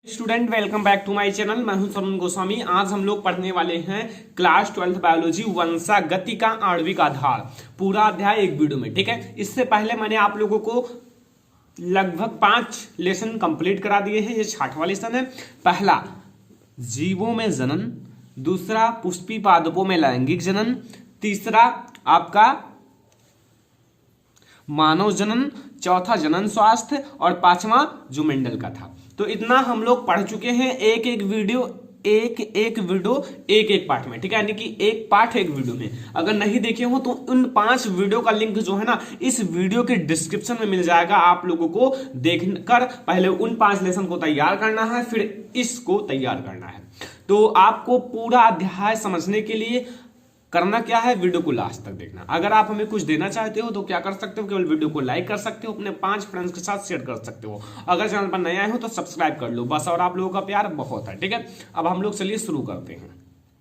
Student welcome back to my channel. मैं हूं सरुण गोस्वामी। आज हम लोग पढ़ने वाले हैं क्लास 12 बायोलॉजी वंशागति का आणविक आधार, पूरा अध्याय एक वीडियो में। ठीक है, इससे पहले मैंने आप लोगों को लगभग 5 लेसन कंप्लीट करा दिए हैं। ये 60वां लेसन है। पहला जीवों में जनन, दूसरा पुष्पी पादपों में लैंगिक जनन, तीसरा आपका मानव जनन, चौथा जनन स्वास्थ्य और पांचवा जो मेंडल का था। तो इतना हम लोग पढ़ चुके हैं। एक एक वीडियो एक पार्ट में। ठीक है, यानी कि एक पार्ट एक वीडियो में। अगर नहीं देखे हो तो उन 5 वीडियो का लिंक जो है ना इस वीडियो के डिस्क्रिप्शन में मिल जाएगा। आप लोगों को देखकर पहले उन 5 लेसन को तैयार करना है, फिर इसको तैयार करना है। तो आपको पूरा अध्याय समझने के लिए करना क्या है, वीडियो को लास्ट तक देखना। अगर आप हमें कुछ देना चाहते हो तो क्या कर सकते हो, केवल वीडियो को लाइक कर सकते हो, अपने 5 फ्रेंड्स के साथ शेयर कर सकते हो। अगर चैनल पर नए आए हो तो सब्सक्राइब कर लो बस। और आप लोगों का प्यार बहुत है। ठीक है, अब हम लोग चलिए शुरू करते हैं।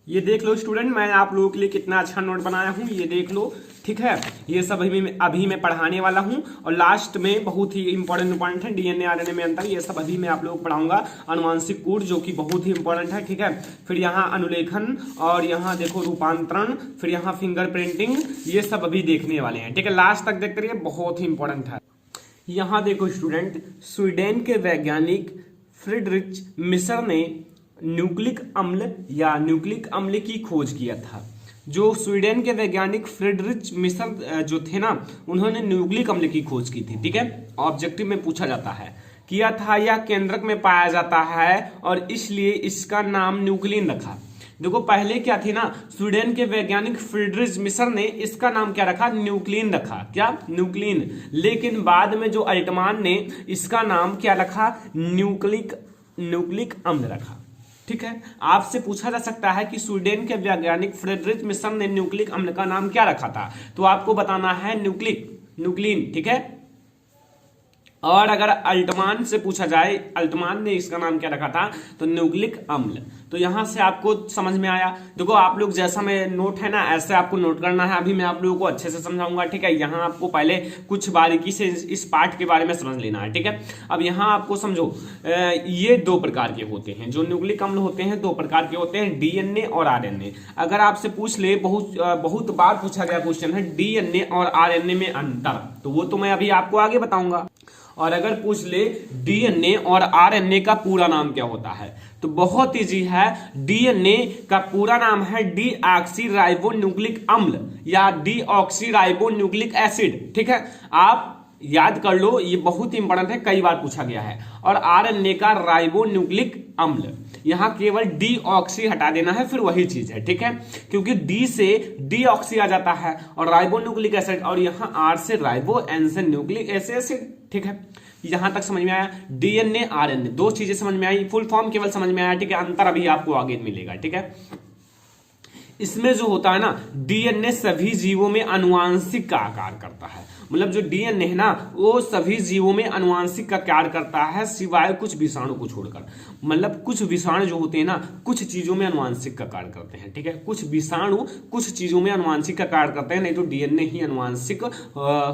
ये देख लो स्टूडेंट, मैं आप लोगों के लिए कितना अच्छा नोट बनाया हूं, ये देख लो। ठीक है, ये सब अभी मैं पढ़ाने वाला हूं और लास्ट में बहुत ही इंपॉर्टेंट पॉइंट है डीएनए आरएनए में अंतर। ये सब अभी मैं आप लोगों को पढ़ाऊंगा। अनुवांशिक कूट जो कि बहुत ही इंपॉर्टेंट है। ठीक है, फिर यहाँ अनुलेखन और यहाँ देखो रूपांतरण, फिर यहाँ फिंगर प्रिंटिंग, ये सब अभी देखने वाले हैं। ठीक है, लास्ट तक देखते रहिए, बहुत ही इंपॉर्टेंट है। यहाँ देखो स्टूडेंट, स्वीडन के वैज्ञानिक फ्रीडरिच मिसर ने न्यूक्लिक अम्ल की खोज किया था। जो स्वीडन के वैज्ञानिक फ्रीडरिच मिसर जो थे ना, उन्होंने न्यूक्लिक अम्ल की खोज की थी। ठीक है, ऑब्जेक्टिव में पूछा जाता है, किया था। यह केंद्रक में पाया जाता है और इसलिए इसका नाम न्यूक्लिन रखा। देखो पहले क्या थी ना, स्वीडन के वैज्ञानिक फ्रीडरिच मिसर ने इसका नाम क्या रखा, न्यूक्लिन रखा। क्या, न्यूक्लिन। लेकिन बाद में जो अल्टमान ने इसका नाम क्या रखा, न्यूक्लिक अम्ल रखा। ठीक है, आपसे पूछा जा सकता है कि स्वीडन के वैज्ञानिक फ्रेडरिच मिसर ने न्यूक्लिक अम्ल का नाम क्या रखा था, तो आपको बताना है न्यूक्लिन। ठीक है, और अगर अल्टमान से पूछा जाए, अल्टमान ने इसका नाम क्या रखा था, तो न्यूक्लिक अम्ल। तो यहां से आपको समझ में आया। देखो आप लोग जैसा मैं नोट है ना ऐसे आपको नोट करना है। अभी मैं आप लोगों को अच्छे से समझाऊंगा। ठीक है, यहाँ आपको पहले कुछ बारीकी से इस पार्ट के बारे में समझ लेना है। ठीक है, अब यहाँ आपको समझो, ये 2 प्रकार के होते हैं। जो न्यूक्लिक अम्ल होते हैं 2 प्रकार के होते हैं, डीएनए और आरएनए। अगर आपसे पूछ ले, बहुत बार पूछा गया क्वेश्चन है डीएनए और आरएनए में अंतर, तो वो तो मैं अभी आपको आगे बताऊंगा। और अगर पूछ ले डीएनए और आरएनए का पूरा नाम क्या होता है, तो बहुत इजी है। डीएनए का पूरा नाम है डीऑक्सीराइबोन्यूक्लिक अम्ल या डीऑक्सीराइबोन्यूक्लिक एसिड। ठीक है, आप याद कर लो, ये बहुत इंपॉर्टेंट है, कई बार पूछा गया है। और आरएनए का राइबोन्यूक्लिक अम्ल, यहां केवल डीऑक्सी हटा देना है, फिर वही चीज है। ठीक है, क्योंकि डी से डीऑक्सी आ जाता है और राइबोन्यूक्लिक एसिड, और यहां आर से राइबो, एन से न्यूक्लिक एसिड। ठीक है, यहां तक समझ में आया। डीएनए आरएनए 2 चीजें समझ में आई, फुल फॉर्म केवल समझ में आया। ठीक है, अंतर अभी आपको आगे मिलेगा। ठीक है, इसमें जो होता है ना, डीएनए सभी जीवों में अनुवांशिक का कार्य करता है। मतलब जो डीएनए है ना वो सभी जीवों में अनुवांशिक का कार्य करता है, सिवाय कुछ विषाणु को छोड़कर। मतलब कुछ विषाणु जो होते हैं ना कुछ चीजों में अनुवांशिक का कार्य करते हैं। ठीक है, कुछ विषाणु कुछ चीजों में अनुवांशिक का कार्य करते हैं, नहीं तो डीएनए ही अनुवांशिक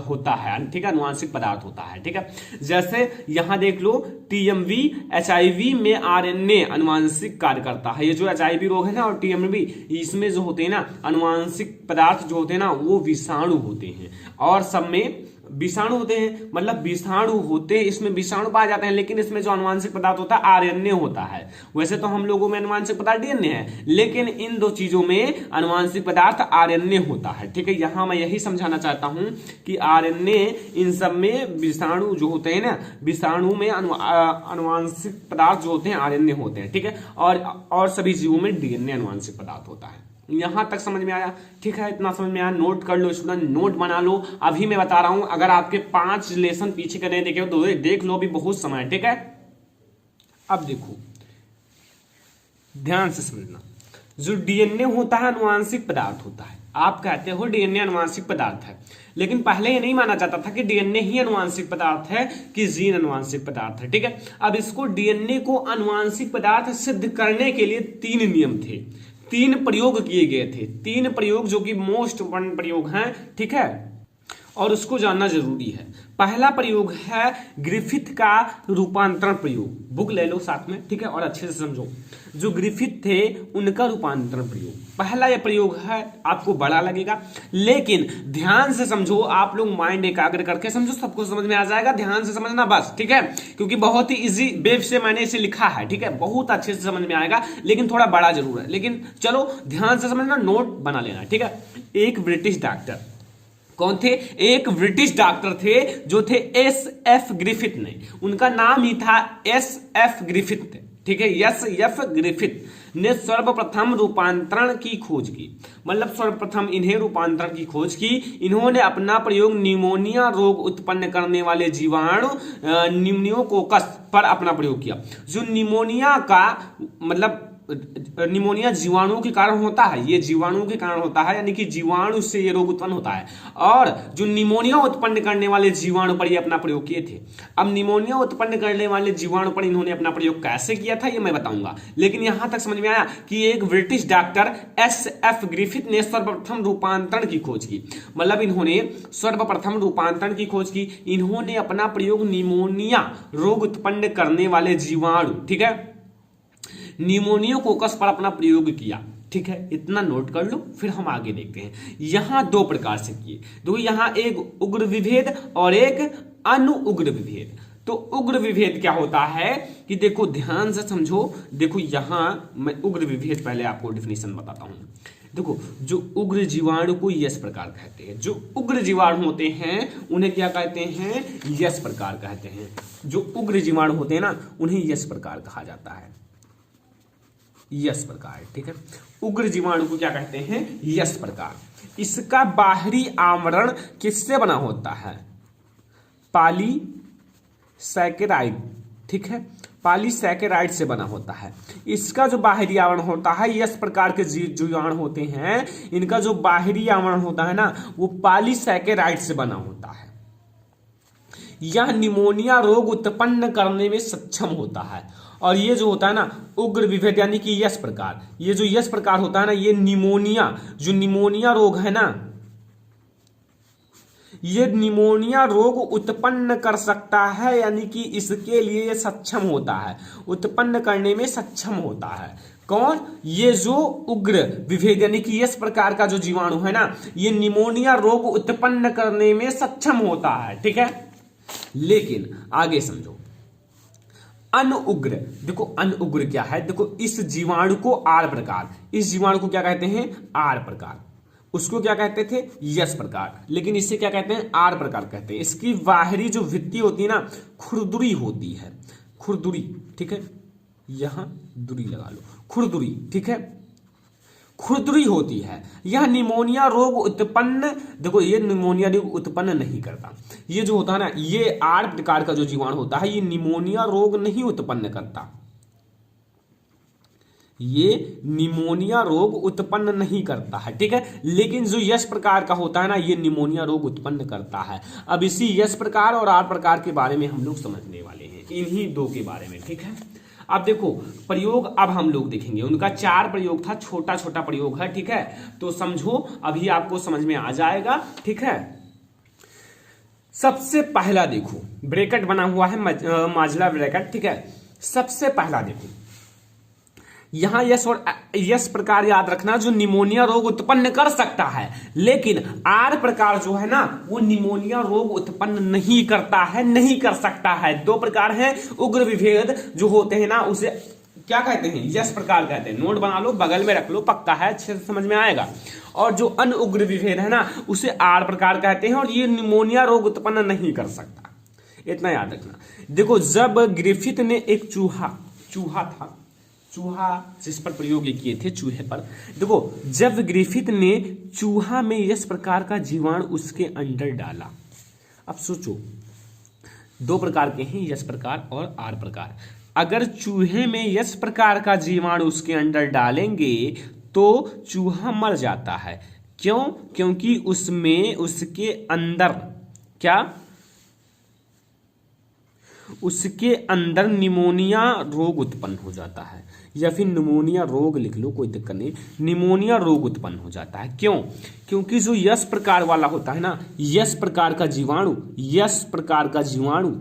होता है। ठीक है, अनुवांशिक पदार्थ होता है। ठीक है, जैसे यहां देख लो, टीएमवी एचआईवी में आरएनए अनुवांशिक कार्य करता है। ये जो एचआईवी रोग है ना और टीएमवी, इसमें जो होते हैं ना अनुवांशिक पदार्थ जो होते हैं ना वो विषाणु होते हैं, और सब में विषाणु होते हैं। मतलब विषाणु होते हैं, इसमें विषाणु पाए जाते हैं, लेकिन इसमें जो अनुवांशिक पदार्थ होता है आरएनए होता है। वैसे तो हम लोगों में अनुवांशिक पदार्थ डीएनए है, लेकिन इन 2 चीजों में अनुवांशिक पदार्थ आरएनए होता है। ठीक है, यहां मैं यही समझाना चाहता हूं कि आरएनए इन सब में विषाणु जो होते हैं ना, विषाणु में अनुवांशिक पदार्थ जो होते हैं आरएनए होते हैं। ठीक है, और सभी जीवों में डीएनए अनुवांशिक पदार्थ होता है। यहां तक समझ में आया। ठीक है, इतना समझ में आया, नोट कर लो स्टूडेंट, नोट बना लो। अभी मैं बता रहा हूं, अगर आपके 5 लेसन पीछे का नहीं देखे तो देख लो, अभी बहुत समय है। ठीक है, अब देखो ध्यान से समझना, जो डीएनए होता है अनुवांशिक पदार्थ होता है। आप कहते हो डीएनए अनुवांशिक पदार्थ है, लेकिन पहले ये नहीं माना जाता था कि डीएनए ही अनुवांशिक पदार्थ है कि जीन अनुवांशिक पदार्थ है। ठीक है, अब इसको डीएनए को अनुवांशिक पदार्थ सिद्ध करने के लिए 3 नियम थे, 3 प्रयोग किए गए थे। 3 प्रयोग जो कि मोस्ट इम्पोर्टेंट प्रयोग हैं। ठीक है, और उसको जानना जरूरी है। पहला प्रयोग है ग्रिफिथ का रूपांतरण प्रयोग। बुक ले लो साथ में, ठीक है, और अच्छे से समझो। जो ग्रिफिथ थे उनका रूपांतरण प्रयोग, पहला यह प्रयोग है। आपको बड़ा लगेगा लेकिन ध्यान से समझो, आप लोग माइंड एकाग्र करके समझो, सबको समझ में आ जाएगा। ध्यान से समझना बस, ठीक है, क्योंकि बहुत ही इजी वेब से मैंने इसे लिखा है, ठीक है, बहुत अच्छे से समझ में आएगा, लेकिन थोड़ा बड़ा जरूर है। लेकिन चलो ध्यान से समझना, नोट बना लेना, ठीक है। एक ब्रिटिश डॉक्टर, कौन थे? एक ब्रिटिश डॉक्टर थे जो थे एस.एफ. ग्रिफिथ ने, उनका नाम ही था एस.एफ. ग्रिफिथ, ठीक है, एस.एफ. ग्रिफिथ ने सर्वप्रथम रूपांतरण की खोज की। मतलब सर्वप्रथम इन्हें रूपांतरण की खोज की। इन्होंने अपना प्रयोग निमोनिया रोग उत्पन्न करने वाले जीवाणु निम्नियोकोकस पर अपना प्रयोग किया। जो निमोनिया का मतलब निमोनिया जीवाणुओं के कारण होता है, ये जीवाणुओं के कारण होता है, यानी कि जीवाणु से ये रोग उत्पन्न होता है। और जो निमोनिया उत्पन्न करने वाले जीवाणु पर ये अपना प्रयोग किए थे। अब निमोनिया उत्पन्न करने वाले जीवाणु पर इन्होंने अपना प्रयोग कैसे किया था ये मैं बताऊंगा, लेकिन यहां तक समझ में आया कि एक ब्रिटिश डॉक्टर एस.एफ. ग्रिफिथ ने सर्वप्रथम रूपांतरण की खोज की। मतलब इन्होंने सर्वप्रथम रूपांतरण की खोज की। इन्होंने अपना प्रयोग निमोनिया रोग उत्पन्न करने वाले जीवाणु, ठीक है, निमोनियोकोकस पर अपना प्रयोग किया, ठीक है, इतना नोट कर लो। फिर हम आगे देखते हैं। यहां दो प्रकार से किए, दो, यहां एक उग्र विभेद और एक अनुउग्र विभेद। तो उग्र विभेद क्या होता है कि देखो ध्यान से समझो। देखो यहां मैं उग्र विभेद पहले आपको डिफिनेशन बताता हूं। देखो जो उग्र जीवाणु को यस प्रकार कहते हैं। जो उग्र जीवाणु होते हैं उन्हें क्या कहते हैं? यस प्रकार कहते हैं। जो उग्र जीवाणु होते हैं ना उन्हें यस प्रकार कहा जाता है, यस प्रकार, ठीक है। उग्र जीवाणु को क्या कहते हैं? यस प्रकार। इसका बाहरी आवरण किससे बना होता है? पॉलीसैकेराइड, ठीक है, पॉलीसैकेराइड से बना होता है। इसका जो बाहरी आवरण होता है, यस प्रकार के जीवाणु होते हैं, इनका जो बाहरी आवरण होता है ना वो पॉलीसैकेराइड से बना होता है। यह निमोनिया रोग उत्पन्न करने में सक्षम होता है। और ये जो होता है ना उग्र विभेद यानी कि यस प्रकार, ये जो यस प्रकार होता है ना ये निमोनिया, जो निमोनिया रोग है ना, ये निमोनिया रोग उत्पन्न कर सकता है, यानी कि इसके लिए ये सक्षम होता है, उत्पन्न करने में सक्षम होता है। कौन? ये जो उग्र विभेद यानी कि यस प्रकार का जो जीवाणु है ना ये निमोनिया रोग उत्पन्न करने में सक्षम होता है, ठीक है। लेकिन आगे समझो, अनुउग्र, देखो अनुउग्र क्या है? देखो इस जीवाणु को आर प्रकार, इस जीवाणु को क्या कहते हैं? आर प्रकार। उसको क्या कहते थे? यस प्रकार। लेकिन इसे क्या कहते हैं? आर प्रकार कहते हैं। इसकी बाहरी जो भित्ति होती है ना खुरदुरी होती है, खुरदुरी, ठीक है, यहां दुरी लगा लो, खुरदुरी, ठीक है, खुरदुरी होती है। यह निमोनिया रोग उत्पन्न, देखो ये निमोनिया रोग उत्पन्न नहीं करता। ये जो होता है ना ये आर प्रकार का जो जीवाणु होता है ये निमोनिया रोग नहीं उत्पन्न करता, ये निमोनिया रोग उत्पन्न नहीं करता है, ठीक है। लेकिन जो यस प्रकार का होता है ना ये निमोनिया रोग उत्पन्न करता है। अब इसी यस प्रकार और आर प्रकार के बारे में हम लोग समझने वाले हैं, इन्हीं दो के बारे में, ठीक है। अब देखो प्रयोग अब हम लोग देखेंगे, उनका 4 प्रयोग था, छोटा छोटा प्रयोग है, ठीक है। तो समझो अभी आपको समझ में आ जाएगा, ठीक है। सबसे पहला देखो ब्रैकेट बना हुआ है, माजला ब्रैकेट, ठीक है। सबसे पहला देखो यहां यस और यस प्रकार याद रखना जो निमोनिया रोग उत्पन्न कर सकता है, लेकिन आर प्रकार जो है ना वो निमोनिया रोग उत्पन्न नहीं करता है, नहीं कर सकता है। 2 प्रकार हैं उग्र विभेद जो होते हैं ना उसे क्या कहते हैं? यस प्रकार कहते हैं। नोट बना लो, बगल में रख लो, पक्का है, अच्छे से समझ में आएगा। और जो अनुउग्र विभेद है ना उसे आर प्रकार कहते हैं और ये निमोनिया रोग उत्पन्न नहीं कर सकता, इतना याद रखना। देखो जब ग्रिफिथ ने एक चूहा था, चूहा जिस पर प्रयोग किए थे, चूहे पर। देखो जब ग्रिफिथ ने चूहा में इस प्रकार का जीवाणु उसके अंदर डाला, अब सोचो 2 प्रकार के हैं, यस प्रकार और आर प्रकार। अगर चूहे में यस प्रकार का जीवाणु उसके अंदर डालेंगे तो चूहा मर जाता है। क्यों? क्योंकि उसमें उसके अंदर क्या उसके अंदर निमोनिया रोग उत्पन्न हो जाता है, या फिर निमोनिया रोग लिख लो, कोई दिक्कत नहीं, निमोनिया रोग उत्पन्न हो जाता है। क्यों? क्योंकि जो यस प्रकार वाला होता है ना, यस प्रकार का जीवाणु, यस प्रकार का जीवाणु,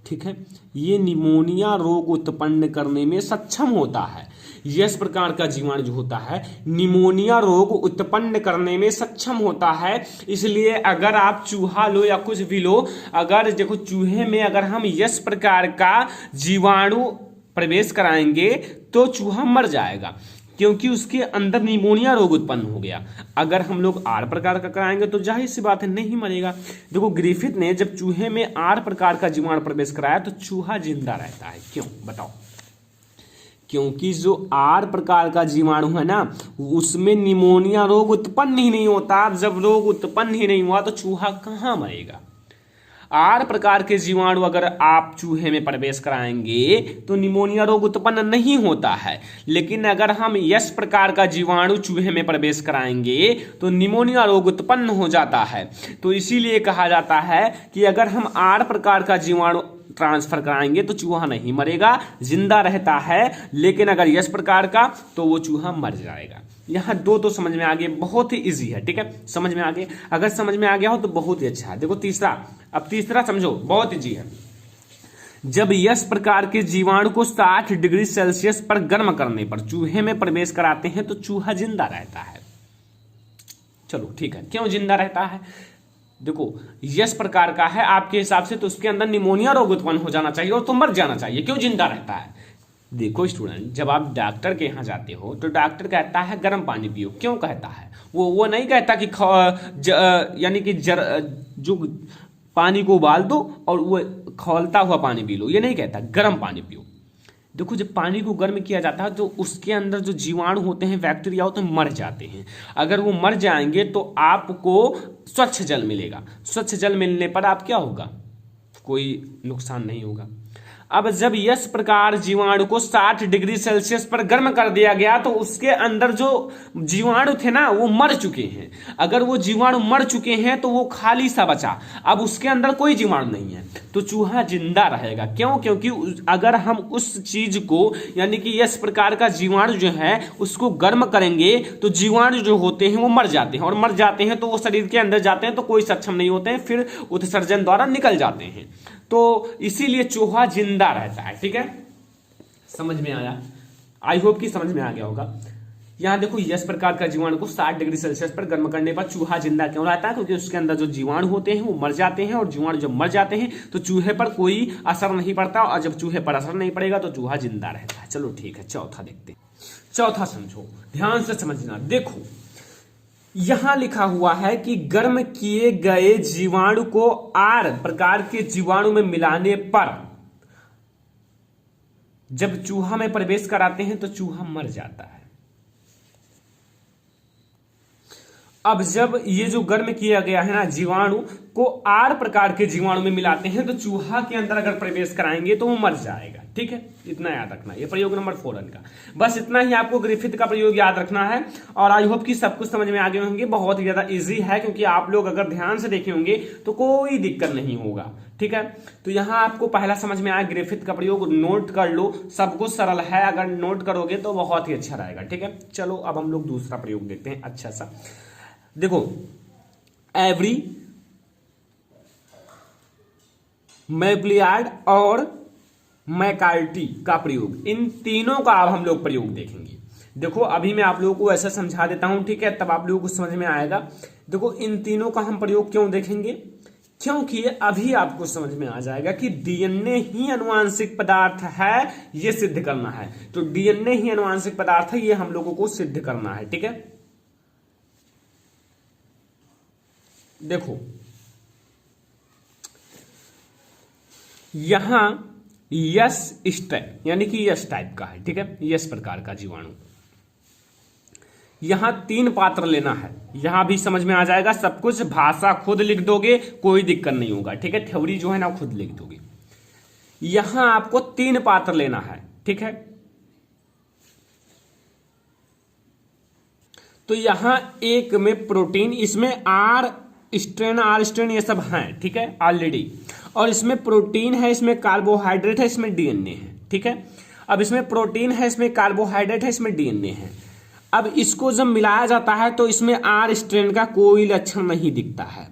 ठीक है, ये निमोनिया रोग उत्पन्न करने में सक्षम होता है। यस प्रकार का जीवाणु जो होता है निमोनिया रोग उत्पन्न करने में सक्षम होता है। इसलिए अगर आप चूहा लो या कुछ भी लो, अगर देखो चूहे में अगर हम यस प्रकार का जीवाणु प्रवेश कराएंगे तो चूहा मर जाएगा, क्योंकि उसके अंदर निमोनिया रोग उत्पन्न हो गया। अगर हम लोग आर प्रकार का कराएंगे तो जाहिर सी बात है नहीं मरेगा। देखो ग्रिफिथ ने जब चूहे में आर प्रकार का जीवाणु प्रवेश कराया तो चूहा जिंदा रहता है। क्यों बताओ? क्योंकि जो आर प्रकार का जीवाणु है ना, उसमें निमोनिया रोग उत्पन्न ही नहीं होता। जब रोग उत्पन्न ही नहीं हुआ तो चूहा कहां मरेगा? आर प्रकार के जीवाणु अगर आप चूहे में प्रवेश कराएंगे तो निमोनिया रोग उत्पन्न नहीं होता है, लेकिन अगर हम यस प्रकार का जीवाणु चूहे में प्रवेश कराएंगे तो निमोनिया रोग उत्पन्न हो जाता है। तो इसीलिए कहा जाता है कि अगर हम आर प्रकार का जीवाणु ट्रांसफर कराएंगे तो चूहा नहीं मरेगा, जिंदा रहता है, लेकिन अगर यस प्रकार का तो वो चूहा मर जाएगा। यहाँ दो तो समझ में आ गए, बहुत ही इजी है, ठीक है, समझ में आ गए। अगर समझ में आ गया हो तो बहुत ही अच्छा है। देखो तीसरा, अब तीसरा समझो, बहुत इजी है। जब यस प्रकार के जीवाणु को 60 डिग्री सेल्सियस पर गर्म करने पर चूहे में प्रवेश कराते हैं तो चूहा जिंदा रहता है। चलो ठीक है, क्यों जिंदा रहता है? देखो यस प्रकार का है आपके हिसाब से तो उसके अंदर निमोनिया रोग उत्पन्न हो जाना चाहिए और तो मर जाना चाहिए। क्यों जिंदा रहता है? देखो स्टूडेंट, जब आप डॉक्टर के यहाँ जाते हो तो डॉक्टर कहता है गर्म पानी पियो। क्यों कहता है? वो नहीं कहता कि यानी कि जो पानी को उबाल दो और वो खौलता हुआ पानी पी लो, ये नहीं कहता, गर्म पानी पियो। देखो जब पानी को गर्म किया जाता है तो उसके अंदर जो जीवाणु होते हैं, बैक्टीरिया होते हैं, मर जाते हैं। अगर वो मर जाएंगे तो आपको स्वच्छ जल मिलेगा। स्वच्छ जल मिलने पर आप क्या होगा? कोई नुकसान नहीं होगा। अब जब यस प्रकार जीवाणु को 60 डिग्री सेल्सियस पर गर्म कर दिया गया तो उसके अंदर जो जीवाणु थे ना वो मर चुके हैं। अगर वो जीवाणु मर चुके हैं तो वो खाली सा बचा, अब उसके अंदर कोई जीवाणु नहीं है तो चूहा जिंदा रहेगा। क्यों? क्योंकि अगर हम उस चीज को यानी कि यस प्रकार का जीवाणु जो है उसको गर्म करेंगे तो जीवाणु जो होते हैं वो मर जाते हैं, और मर जाते हैं तो वो शरीर के अंदर जाते हैं तो कोई सक्षम नहीं होते हैं, फिर उत्सर्जन द्वारा निकल जाते हैं। तो इसीलिए चूहा जिंदा रहता है। ठीक है, समझ में आया? आई होप कि समझ में आ गया होगा। यहां देखो यस प्रकार का जीवाणु को 60 डिग्री सेल्सियस पर गर्म करने पर चूहा जिंदा क्यों रहता है? क्योंकि उसके अंदर जो जीवाणु होते हैं वो मर जाते हैं, और जीवाणु जब मर जाते हैं तो चूहे पर कोई असर नहीं पड़ता, और जब चूहे पर असर नहीं पड़ेगा तो चूहा जिंदा रहता है। चलो ठीक है, चौथा देखते हैं। चौथा समझो, ध्यान से समझना। देखो यहां लिखा हुआ है कि गर्म किए गए जीवाणु को आर प्रकार के जीवाणु में मिलाने पर जब चूहा में प्रवेश कराते हैं तो चूहा मर जाता है। अब जब ये जो गर्म किया गया है ना जीवाणु को आर प्रकार के जीवाणु में मिलाते हैं तो चूहा के अंदर अगर प्रवेश कराएंगे तो वो मर जाएगा। ठीक है, इतना याद रखना। ये प्रयोग नंबर 4 का, बस इतना ही आपको ग्रिफिथ का प्रयोग याद रखना है। और आई होप कि सब कुछ समझ में आ गए होंगे। बहुत ही ज्यादा इजी है, क्योंकि आप लोग अगर ध्यान से देखे होंगे तो कोई दिक्कत नहीं होगा। ठीक है, तो यहां आपको पहला समझ में आया ग्रिफिथ का प्रयोग, नोट कर लो, सब कुछ सरल है, अगर नोट करोगे तो बहुत ही अच्छा रहेगा। ठीक है, चलो अब हम लोग दूसरा प्रयोग देखते हैं। अच्छा सा देखो, एवरी, मैप्लियार्ड और मैकार्टी का प्रयोग, इन तीनों का अब हम लोग प्रयोग देखेंगे। देखो अभी मैं आप लोगों को ऐसा समझा देता हूं, ठीक है, तब आप लोगों को समझ में आएगा। देखो इन तीनों का हम प्रयोग क्यों देखेंगे? क्योंकि अभी आपको समझ में आ जाएगा कि डीएनए ही आनुवांशिक पदार्थ है, ये सिद्ध करना है। तो डीएनए ही आनुवांशिक पदार्थ है, ये हम लोगों को सिद्ध करना है। ठीक है, देखो यहां यस स्टेप यानी कि यस टाइप का है। ठीक है, यस प्रकार का जीवाणु, यहां 3 पात्र लेना है। यहां भी समझ में आ जाएगा सब कुछ, भाषा खुद लिख दोगे, कोई दिक्कत नहीं होगा। ठीक है, थ्योरी जो है ना खुद लिख दोगे। यहां आपको 3 पात्र लेना है। ठीक है, तो यहां एक में प्रोटीन, इसमें आर स्ट्रेन ये सब हैं। ठीक है, ऑलरेडी। और इसमें प्रोटीन है, इसमें कार्बोहाइड्रेट है, इसमें डीएनए है, ठीक है। अब इसमें प्रोटीन है, इसमें कार्बोहाइड्रेट है, इसमें डीएनए है। अब इसको जब मिलाया जाता है तो इसमें आर स्ट्रेन का कोई लक्षण नहीं दिखता है,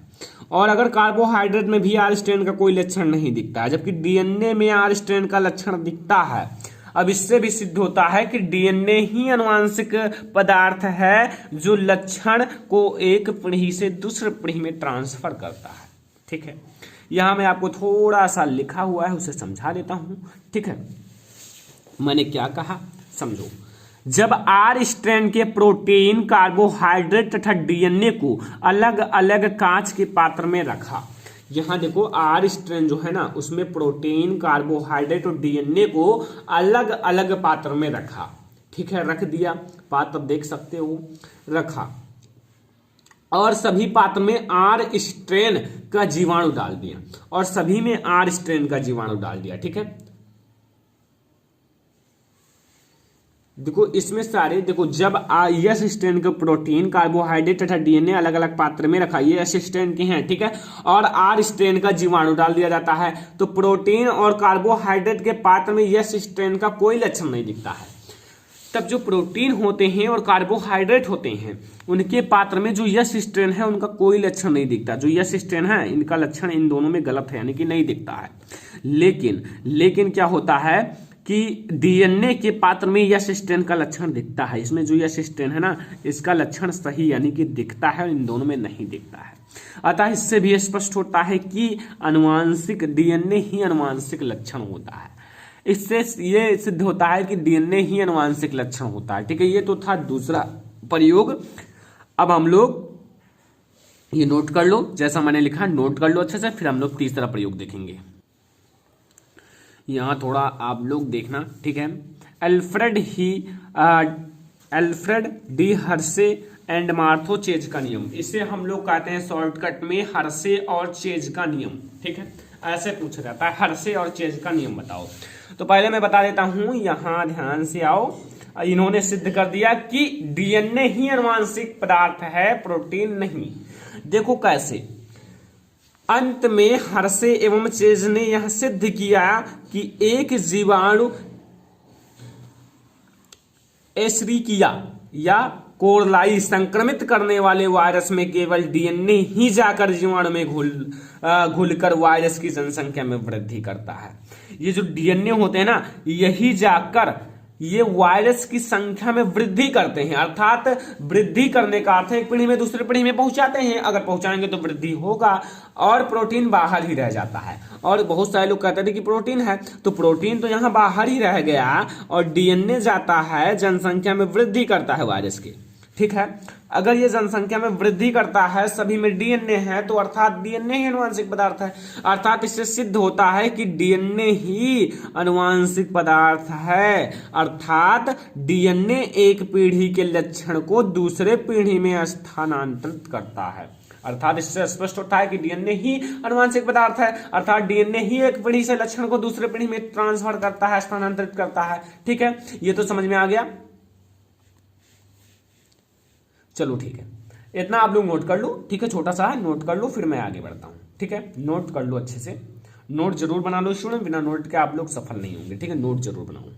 और अगर कार्बोहाइड्रेट में भी आर स्ट्रेन का कोई लक्षण नहीं दिखता है, जबकि डीएनए में आर स्ट्रेन का लक्षण दिखता है। अब इससे भी सिद्ध होता है कि डीएनए ही आनुवांशिक पदार्थ है जो लक्षण को एक पीढ़ी से दूसरे पीढ़ी में ट्रांसफर करता है, ठीक है। यहां मैं आपको थोड़ा सा लिखा हुआ है उसे समझा देता हूं, ठीक है। मैंने क्या कहा समझो। जब आर स्ट्रैंड के प्रोटीन, कार्बोहाइड्रेट तथा डीएनए को अलग अलग कांच के पात्र में रखा, यहां देखो आर स्ट्रैंड जो है ना उसमें प्रोटीन, कार्बोहाइड्रेट और डीएनए को अलग अलग पात्र में रखा, ठीक है। रख दिया, पात्र देख सकते हो, रखा, और सभी पात्र में आर स्ट्रेन का जीवाणु डाल दिया, और सभी में आर स्ट्रेन का जीवाणु डाल दिया, ठीक है। देखो इसमें सारे, देखो जब यस स्ट्रेन के प्रोटीन, कार्बोहाइड्रेट तथा डीएनए अलग अलग पात्र में रखा, ये यस स्ट्रेन के हैं, ठीक है, और आर स्ट्रेन का जीवाणु डाल दिया जाता है, तो प्रोटीन और कार्बोहाइड्रेट के पात्र में यस स्ट्रेन का कोई लक्षण नहीं दिखता है। तब जो प्रोटीन होते हैं और कार्बोहाइड्रेट होते हैं उनके पात्र में जो यस स्ट्रेन है उनका कोई लक्षण नहीं दिखता। जो यस स्ट्रेन है इनका लक्षण इन दोनों में गलत है, यानी कि नहीं दिखता है। लेकिन क्या होता है कि डीएनए के पात्र में यस स्ट्रेन का लक्षण दिखता है। इसमें जो यस स्ट्रेन है ना इसका लक्षण सही यानी कि दिखता है, और इन दोनों में नहीं दिखता है। अतः इससे भी स्पष्ट होता है कि आनुवांशिक डीएनए ही आनुवांशिक लक्षण होता है। इससे ये सिद्ध होता है कि डीएनए ही आनुवांशिक लक्षण होता है, ठीक है। ये तो था दूसरा प्रयोग। अब हम लोग ये नोट कर लो, जैसा मैंने लिखा नोट कर लो अच्छे से, फिर हम लोग तीसरा प्रयोग देखेंगे। यहां थोड़ा आप लोग देखना, ठीक है। Alfred D Hershey and Martha Chase का नियम, इसे हम लोग कहते हैं शॉर्टकट में हर्शे और चेज का नियम, ठीक है। ऐसे पूछा जाता है हर्शे और चेज का नियम बताओ। तो पहले मैं बता देता हूं, यहां ध्यान से आओ। इन्होंने सिद्ध कर दिया कि डीएनए ही आनुवांशिक पदार्थ है, प्रोटीन नहीं। देखो कैसे, अंत में हर्शे एवं चेज ने यह सिद्ध किया कि एक जीवाणु एशेरिकिया या कोरलाई संक्रमित करने वाले वायरस में केवल डीएनए ही जाकर जीवाणु में घुलकर वायरस की जनसंख्या में वृद्धि करता है। ये जो डीएनए होते हैं ना यही जाकर ये वायरस की संख्या में वृद्धि करते हैं, अर्थात वृद्धि करने का अर्थ है एक पीढ़ी में दूसरी पीढ़ी में पहुंचाते हैं। अगर पहुंचाएंगे तो वृद्धि होगा, और प्रोटीन बाहर ही रह जाता है। और बहुत सारे लोग कहते थे कि प्रोटीन है, तो प्रोटीन तो यहां बाहर ही रह गया, और डीएनए जाता है जनसंख्या में वृद्धि करता है वायरस की, ठीक है। अगर ये जनसंख्या में वृद्धि करता है, सभी में डीएनए है, तो अर्थात डीएनए ही आनुवांशिक पदार्थ है। अर्थात इससे सिद्ध होता है कि डीएनए ही आनुवांशिक पदार्थ है, अर्थात डीएनए एक पीढ़ी के लक्षण को दूसरे पीढ़ी में स्थानांतरित करता है। अर्थात इससे स्पष्ट होता है कि डीएनए ही आनुवांशिक पदार्थ है, अर्थात डीएनए ही एक पीढ़ी से लक्षण को दूसरे पीढ़ी में ट्रांसफर करता है, स्थानांतरित करता है, ठीक है। ये तो समझ में आ गया। चलो ठीक है, इतना आप लोग नोट कर लो, ठीक है। छोटा सा नोट कर लो, फिर मैं आगे बढ़ता हूं, ठीक है। नोट कर लो अच्छे से, नोट जरूर बना लो स्टूडेंट, बिना नोट के आप लोग सफल नहीं होंगे, ठीक है। नोट जरूर बनाओ।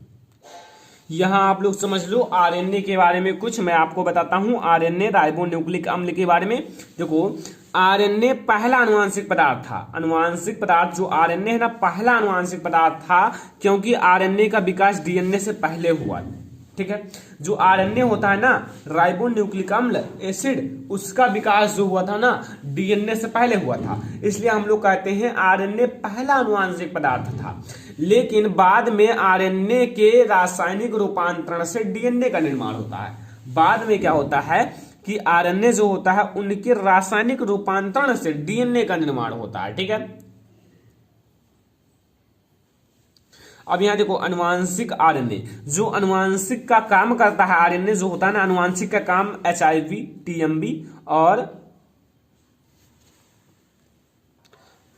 यहां आप लोग समझ लो आरएनए के बारे में कुछ मैं आपको बताता हूं। आरएनए राइबोन्यूक्लिक अम्ल के बारे में देखो, आरएनए पहला आनुवांशिक पदार्थ था। आनुवांशिक पदार्थ जो आरएनए है ना पहला आनुवांशिक पदार्थ था, क्योंकि आरएनए का विकास डीएनए से पहले हुआ, ठीक है। जो आरएनए होता है ना राइबोन्यूक्लिक अम्ल एसिड, उसका विकास जो हुआ था ना डीएनए से पहले हुआ था, इसलिए हम लोग कहते हैं आरएनए पहला आनुवांशिक पदार्थ था। लेकिन बाद में आरएनए के रासायनिक रूपांतरण से डीएनए का निर्माण होता है। बाद में क्या होता है कि आरएनए जो होता है उनके रासायनिक रूपांतरण से डीएनए का निर्माण होता है, ठीक है। अब यहां देखो अनुवांशिक आरएनए, जो अनुवांशिक का काम करता है, आरएनए जो होता है ना अनुवांशिक का काम एचआईवी, टीएमबी और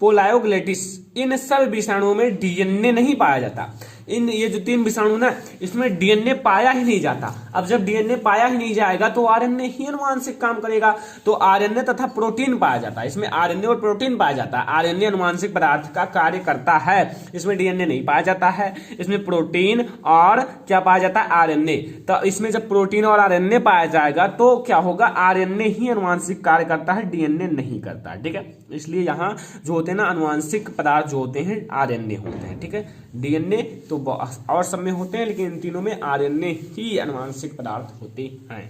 पोलायोग्लेटिस, इन सब विषाणुओं में डीएनए नहीं पाया जाता। इन ये जो 3 विषाणु ना, इसमें डीएनए पाया ही नहीं जाता। अब जब डीएनए पाया ही नहीं जाएगा तो आरएनए ही अनुवांशिक काम करेगा। तो आरएनए तथा प्रोटीन पाया जाता है, इसमें आरएनए और प्रोटीन पाया जाता है। आरएनए अनुवांशिक पदार्थ का कार्य करता है, इसमें डीएनए नहीं पाया जाता है, इसमें प्रोटीन और क्या पाया जाता है, आरएनए। तो इसमें जब प्रोटीन और आरएनए पाया जाएगा तो क्या होगा, आरएनए ही अनुवांशिक कार्य करता है, डीएनए नहीं करता है। ठीक है, इसलिए यहाँ जो होते हैं ना अनुवांशिक पदार्थ जो होते हैं आरएनए होते हैं। ठीक है, डीएनए तो और सब में होते हैं, लेकिन इन तीनों में आरएनए ही अनुवांशिक पदार्थ होते हैं।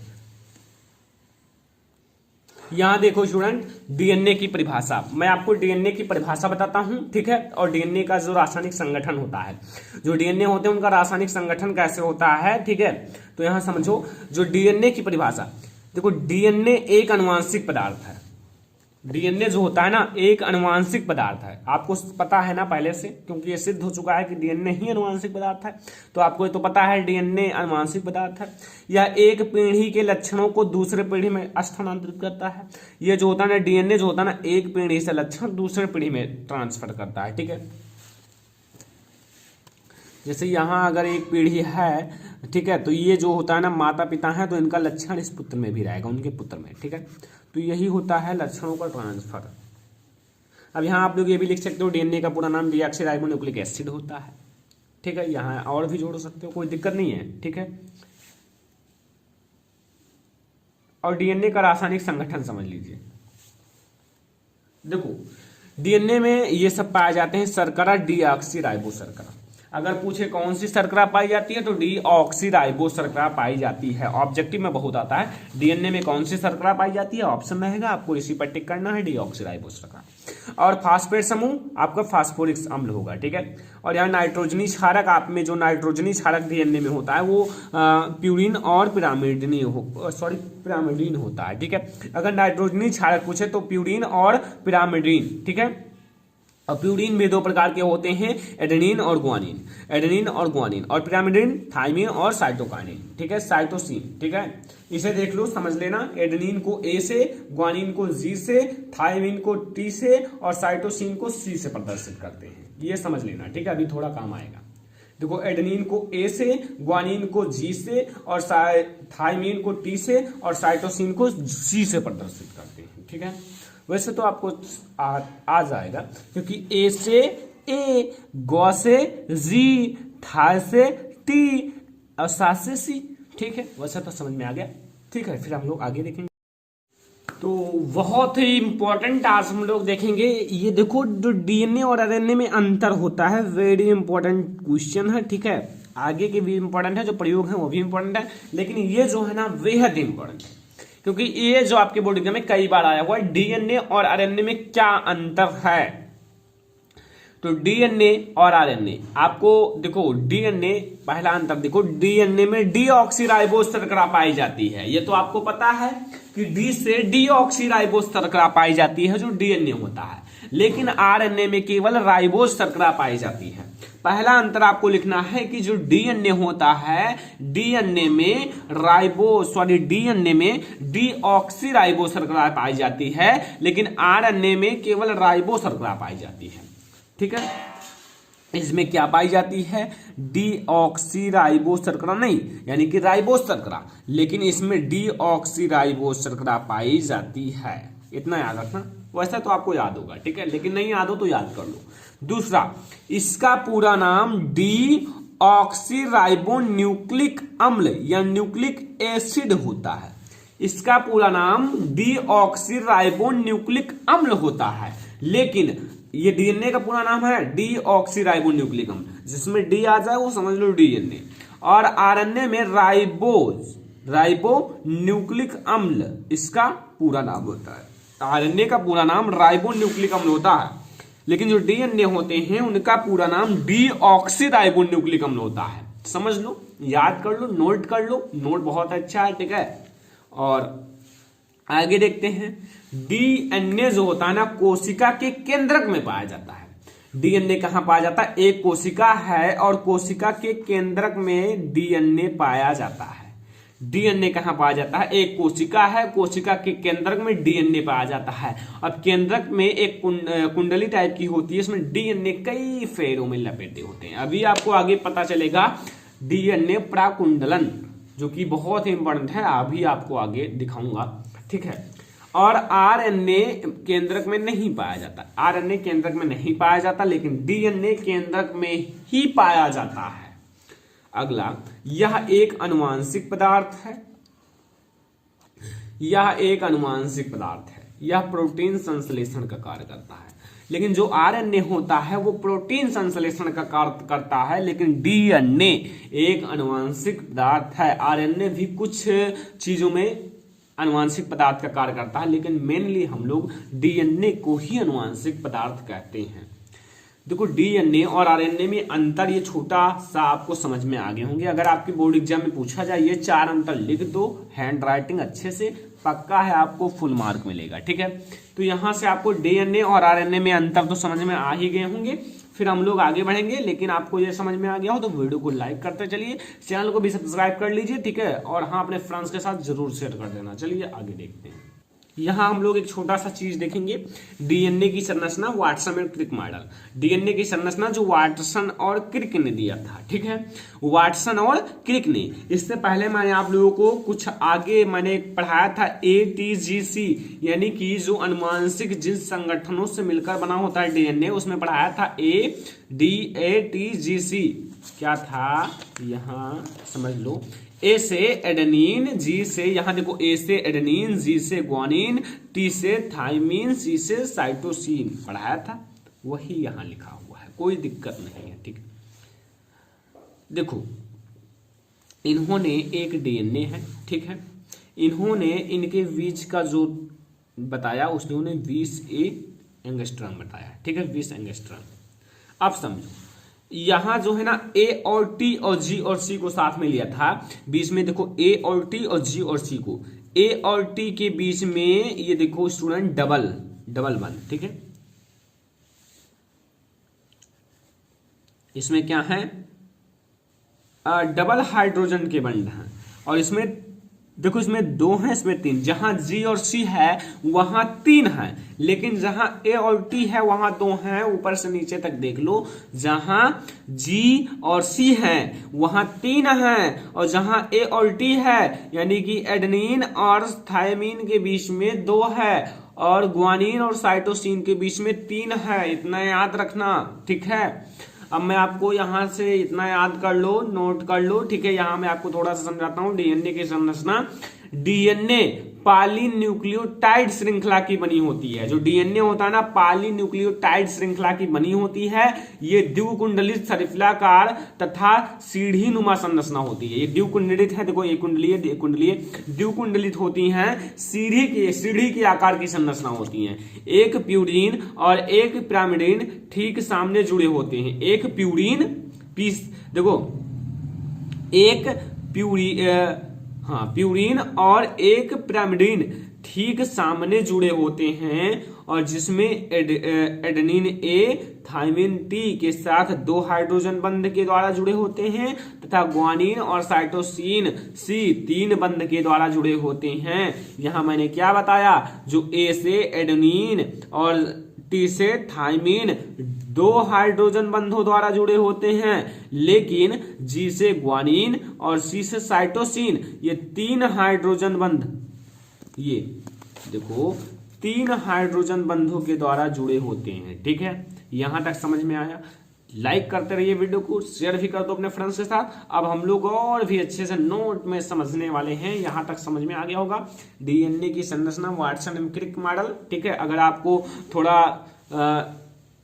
यहां देखो स्टूडेंट, डीएनए की परिभाषा, मैं आपको डीएनए की परिभाषा बताता हूं। ठीक है, और डीएनए का जो रासायनिक संगठन होता है, जो डीएनए होते हैं उनका रासायनिक संगठन कैसे होता है। ठीक है, तो यहां समझो जो डीएनए की परिभाषा, देखो डीएनए एक अनुवांशिक पदार्थ है। डीएनए जो होता है ना एक अनुवांशिक पदार्थ है, आपको पता है ना पहले से, क्योंकि ये सिद्ध हो चुका है कि डीएनए ही अनुवांशिक पदार्थ है। तो आपको ये तो पता है डीएनए अनुवांशिक पदार्थ है। यह एक पीढ़ी के लक्षणों को दूसरे पीढ़ी में स्थानांतरित करता है। ये जो होता है ना डीएनए जो होता है ना एक पीढ़ी से लक्षण दूसरे पीढ़ी में ट्रांसफर करता है। ठीक है, जैसे यहाँ अगर एक पीढ़ी है, ठीक है, तो ये जो होता है ना माता पिता है तो इनका लक्षण इस पुत्र में भी रहेगा, उनके पुत्र में। ठीक है, तो यही होता है लक्षणों का ट्रांसफर। अब यहाँ आप लोग ये भी लिख सकते हो डीएनए का पूरा नाम डीऑक्सीराइबोन्यूक्लिक एसिड होता है। ठीक है, यहाँ और भी जोड़ सकते हो, कोई दिक्कत नहीं है। ठीक है, और डीएनए का रासायनिक संगठन समझ लीजिए। देखो डीएनए में ये सब पाए जाते हैं शर्करा, डीऑक्सीराइबो शर्करा। अगर पूछे कौन सी शर्करा पाई जाती है तो डीऑक्सीराइबो शर्करा पाई जाती है। ऑब्जेक्टिव में बहुत आता है डीएनए में कौन सी शर्करा पाई जाती है, ऑप्शन रहेगा, आपको इसी पर टिक करना है, डीऑक्सीराइबो शर्करा। और फास्फेट समूह आपका फास्फोरिक अम्ल होगा। ठीक है, और यहाँ नाइट्रोजनी क्षारक, आप में जो नाइट्रोजनी क्षारक डीएनए में होता है वो प्यूरिन और पिरामिडीन होता है। ठीक है, अगर नाइट्रोजनी क्षारक पूछे तो प्यूरिन और पिरामिडीन। ठीक है, और प्यूरिन में 2 प्रकार के होते हैं, एडेनिन और ग्वानिन। एडेनिन और ग्वानिन, और पिरामिडिन थाइमिन और साइटोकाइनिन। ठीक है, साइटोसिन। ठीक है, इसे देख लो, समझ लेना। एडेनिन को ए से, ग्वानिन को जी से, थाइमिन को टी से और साइटोसिन को सी से प्रदर्शित करते हैं। ये समझ लेना। ठीक है, अभी थोड़ा काम आएगा। देखो एडेनिन को ए से, ग्वानिन को जी से और थाइमिन को टी से और साइटोसिन को सी से प्रदर्शित करते हैं। ठीक है, वैसे तो आपको आ जाएगा, क्योंकि ए से ए, गौ से जी, था से टी और सा से सी। ठीक है, वैसे तो समझ में आ गया। ठीक है, फिर हम लोग आगे देखेंगे। तो बहुत ही इंपॉर्टेंट आज हम लोग देखेंगे, ये देखो जो डीएनए और आरएनए में अंतर होता है, वेरी इंपॉर्टेंट क्वेश्चन है। ठीक है, आगे के भी इंपॉर्टेंट है, जो प्रयोग है वो भी इंपॉर्टेंट है, लेकिन ये जो है ना बेहद इंपॉर्टेंट है, क्योंकि ये जो आपके बोर्ड एग्जाम में कई बार आया हुआ है। डीएनए और आरएनए में क्या अंतर है, तो डीएनए और आरएनए आपको देखो, डीएनए पहला अंतर देखो, डीएनए में डीऑक्सीराइबोस शर्करा पाई जाती है। ये तो आपको पता है कि डी से डीऑक्सीराइबोस शर्करा पाई जाती है जो डीएनए होता है, लेकिन आरएनए में केवल राइबोस शर्करा पाई जाती है। पहला अंतर आपको लिखना है कि जो डीएनए होता है, डीएनए में डीएनए में डीऑक्सीराइबो शर्करा पाई जाती है, लेकिन आरएनए में केवल राइबो शर्करा पाई जाती है। ठीक है, इसमें क्या पाई जाती है, डीऑक्सीराइबो शर्करा नहीं, यानी कि राइबोस शर्करा, लेकिन इसमें डीऑक्सीराइबो शर्करा पाई जाती है। इतना याद रखना, वैसा तो आपको याद होगा। ठीक है, लेकिन नहीं याद हो तो याद कर लो। दूसरा, इसका पूरा नाम डीऑक्सीराइबोन्यूक्लिक अम्ल या न्यूक्लिक एसिड होता है। इसका पूरा नाम डीऑक्सीराइबोन्यूक्लिक अम्ल होता है, लेकिन ये डीएनए का पूरा नाम है डीऑक्सीराइबोन्यूक्लिक अम्ल, जिसमें डी आ जाए वो समझ लो डीएनए। और आरएनए में राइबोन्यूक्लिक अम्ल इसका पूरा नाम होता है। आरएनए का पूरा नाम राइबोन्यूक्लिक अम्ल होता है, लेकिन जो डीएनए होते हैं उनका पूरा नाम डीऑक्सीराइबोन्यूक्लिक अम्ल होता है। समझ लो, याद कर लो, नोट कर लो, नोट बहुत अच्छा है। ठीक है, और आगे देखते हैं। डीएनए जो होता है ना कोशिका के केंद्रक में पाया जाता है। डीएनए कहां पाया जाता है, एक कोशिका है और कोशिका के केंद्रक में डीएनए पाया जाता है। डीएनए कहाँ पाया जाता है? एक कोशिका है, कोशिका के केंद्रक में डीएनए पाया जाता है। अब केंद्रक में एक कुंडली टाइप की होती है, इसमें डीएनए कई फेरों में लपेटे होते हैं। अभी आपको आगे पता चलेगा डीएनए प्राकुंडलन, जो कि बहुत ही इंपॉर्टेंट है, अभी आपको आगे दिखाऊंगा, ठीक है। और आरएनए केंद्रक में नहीं पाया जाता, आरएनए केंद्रक में नहीं पाया जाता, लेकिन डीएनए केंद्रक में ही पाया जाता है। अगला, यह एक आनुवांशिक पदार्थ है, यह एक आनुवांशिक पदार्थ है, यह प्रोटीन संश्लेषण का कार्य करता है। लेकिन जो आरएनए होता है वो प्रोटीन संश्लेषण का कार्य करता है, लेकिन डीएनए एक आनुवांशिक पदार्थ है। आरएनए भी कुछ चीजों में आनुवांशिक पदार्थ का कार्य करता है, लेकिन मेनली हम लोग डीएनए को ही आनुवांशिक पदार्थ कहते हैं। देखो, डीएनए और आरएनए में अंतर ये छोटा सा आपको समझ में आ गए होंगे। अगर आपके बोर्ड एग्जाम में पूछा जाए ये 4 अंतर लिख दो, हैंड राइटिंग अच्छे से, पक्का है आपको फुल मार्क मिलेगा, ठीक है। तो यहां से आपको डीएनए और आरएनए में अंतर तो समझ में आ ही गए होंगे। फिर हम लोग आगे बढ़ेंगे, लेकिन आपको ये समझ में आ गया हो तो वीडियो को लाइक करते चलिए, चैनल को भी सब्सक्राइब कर लीजिए, ठीक है। और हाँ, अपने फ्रेंड्स के साथ जरूर शेयर कर देना। चलिए आगे देखते हैं। यहां हम लोग एक छोटा सा चीज देखेंगे, डीएनए की संरचना, वाटसन और क्रिक मॉडल। डीएनए की संरचना जो वाटसन और क्रिक ने दिया था, ठीक है, वाटसन और क्रिक ने। इससे पहले मैंने आप लोगों को कुछ आगे मैंने पढ़ाया था एटीजीसी, यानी कि जो अनुवांशिक जिन संगठनों से मिलकर बना होता है डीएनए, उसमें पढ़ाया था एटीजीसी। क्या था यहां समझ लो, ए से एडेनिन, जी से, यहां देखो, ए से एडेनिन, जी से ग्वानिन, टी से थाइमिन, सी से साइटोसिन पढ़ाया था, वही यहां लिखा हुआ है, कोई दिक्कत नहीं है, ठीक है। देखो, इन्होंने एक डीएनए है, ठीक है, इन्होंने इनके बीच का जो बताया उसने 20 एंगस्ट्रॉम बताया, ठीक है, 20 एंगस्ट्रॉम। अब समझो, यहां जो है ना ए और टी और जी और सी को साथ में लिया था, बीच में देखो ए और टी और जी और सी को, ए और टी के बीच में ये देखो स्टूडेंट डबल बंद, ठीक है। इसमें क्या है, डबल हाइड्रोजन के बंध हैं, और इसमें देखो, इसमें 2 हैं, इसमें 3। जहां जी और सी है वहां 3 है, लेकिन जहां ए और टी है वहां 2 हैं। ऊपर से नीचे तक देख लो, जहां जी और सी है वहां 3 हैं, और जहां ए और टी है यानी कि एडेनिन और थायमिन के बीच में 2 है, और ग्वानिन और साइटोसिन के बीच में 3 है। इतना याद रखना, ठीक है। अब मैं आपको यहां से इतना याद कर लो, नोट कर लो, ठीक है। यहां मैं आपको थोड़ा सा समझाता हूं डीएनए की संरचना। डीएनए पॉलीन्यूक्लियोटाइड श्रृंखला की बनी होती है। जो डीएनए होता है ना, पॉलीन्यूक्लियोटाइड श्रृंखला की बनी होती है। ये द्विकुंडलित शरीफलाकार तथा सीढ़ी नुमा संरचना होती है। ये द्विकुंडलित है, देखो एक कुंडलीय द्विकुंडलित होती हैं, सीढ़ी के आकार की संरचना होती हैं। एक प्यूरिन और एक पिरामिडिन ठीक सामने जुड़े होते हैं। एक प्यूरिन पीस, देखो एक प्यूरिन और एक पिरामिडिन ठीक सामने जुड़े होते हैं, और जिसमें एडेनिन ए थाइमिन टी के साथ 2 हाइड्रोजन बंध के द्वारा जुड़े होते हैं, तथा ग्वानिन और साइटोसिन सी 3 बंध के द्वारा जुड़े होते हैं। यहां मैंने क्या बताया, जो ए से एडेनिन और टी से थाइमिन 2 हाइड्रोजन बंधों द्वारा जुड़े होते हैं, लेकिन जी से ग्वानिन और सी से साइटोसिन ये 3 हाइड्रोजन बंध, ये देखो 3 हाइड्रोजन बंधों के द्वारा जुड़े होते हैं, ठीक है। यहां तक समझ में आया? लाइक करते रहिए वीडियो को, शेयर भी कर दो अपने फ्रेंड्स के साथ। अब हम लोग और भी अच्छे से नोट में समझने वाले हैं। यहां तक समझ में आ गया होगा डीएनए की संरचना, वाटसन एंड क्रिक मॉडल, ठीक है। अगर आपको थोड़ा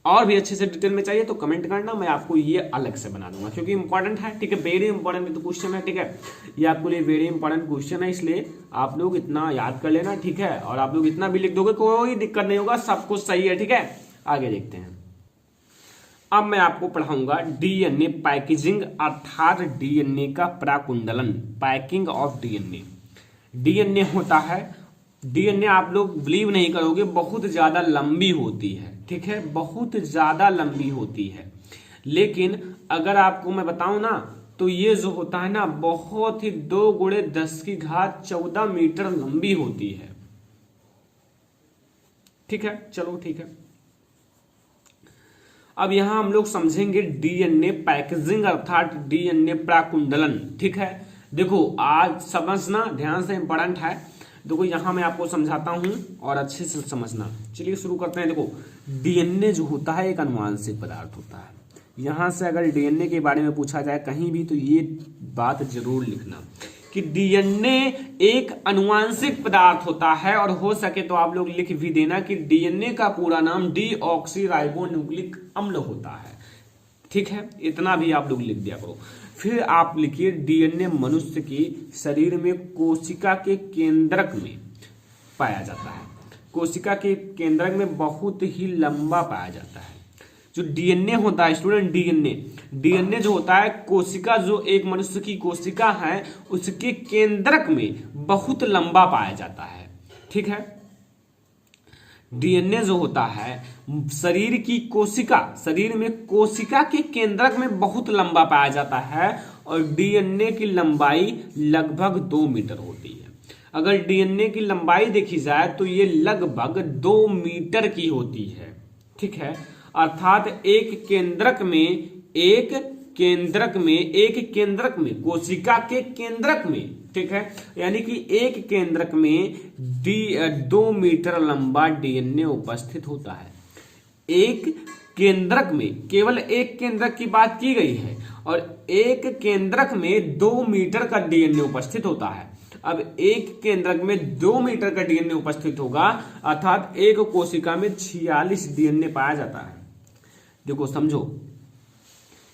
और भी अच्छे से डिटेल में चाहिए तो कमेंट करना, मैं आपको ये अलग से बना दूंगा, क्योंकि इंपॉर्टेंट है, ठीक है, वेरी इंपॉर्टेंट क्वेश्चन है, ठीक है। ये आपके लिए वेरी इंपॉर्टेंट क्वेश्चन है, इसलिए आप लोग इतना याद कर लेना, ठीक है। और आप लोग इतना भी लिख दोगे कोई दिक्कत नहीं होगा, सब कुछ सही है, ठीक है। आगे देखते हैं। अब मैं आपको पढ़ाऊंगा डीएनए पैकेजिंग, अर्थात डीएनए का प्राकुंडलन, पैकिंग ऑफ डीएनए। डीएनए होता है, डीएनए आप लोग बिलीव नहीं करोगे, बहुत ज्यादा लंबी होती है, ठीक है, बहुत ज्यादा लंबी होती है। लेकिन अगर आपको मैं बताऊं ना, तो ये जो होता है ना बहुत ही 2 × 10⁻14 मीटर लंबी होती है। ठीक है, चलो ठीक है। अब यहां हम लोग समझेंगे डीएनए पैकेजिंग अर्थात डीएनए प्राकुंडलन। ठीक है, देखो आज समझना ध्यान से, इंपॉर्टेंट है। देखो यहां मैं आपको समझाता हूं और अच्छे से समझना। चलिए शुरू करते हैं। देखो डीएनए जो होता है एक आनुवांशिक पदार्थ होता है। यहां से अगर डीएनए के बारे में पूछा जाए कहीं भी तो ये बात जरूर लिखना कि डीएनए एक आनुवांशिक पदार्थ होता है, और हो सके तो आप लोग लिख भी देना कि डीएनए का पूरा नाम डीऑक्सीराइबोन्यूक्लिक अम्ल होता है। ठीक है, इतना भी आप लोग लिख दिया करो। फिर आप लिखिए डीएनए मनुष्य के शरीर में कोशिका के केंद्रक में पाया जाता है। कोशिका के केंद्रक में बहुत ही लंबा पाया जाता है। जो डीएनए होता है स्टूडेंट, डीएनए जो होता है कोशिका, जो एक मनुष्य की कोशिका है उसके केंद्रक में बहुत लंबा पाया जाता है। ठीक है, डीएनए जो होता है शरीर की कोशिका, शरीर में कोशिका के केंद्रक में बहुत लंबा पाया जाता है, और डीएनए की लंबाई लगभग 2 मीटर होती है। अगर डीएनए की लंबाई देखी जाए तो ये लगभग 2 मीटर की होती है। ठीक है, अर्थात एक केंद्रक में कोशिका के केंद्रक में, ठीक है, यानी कि एक केंद्रक में 2 मीटर लंबा डीएनए उपस्थित होता है। एक केंद्रक में, केवल एक केंद्रक की बात की गई है, और एक केंद्रक में 2 मीटर का डीएनए उपस्थित होता है। अब एक केंद्रक में 2 मीटर का डीएनए उपस्थित होगा, अर्थात एक कोशिका में 46 डीएनए पाया जाता है। देखो समझो,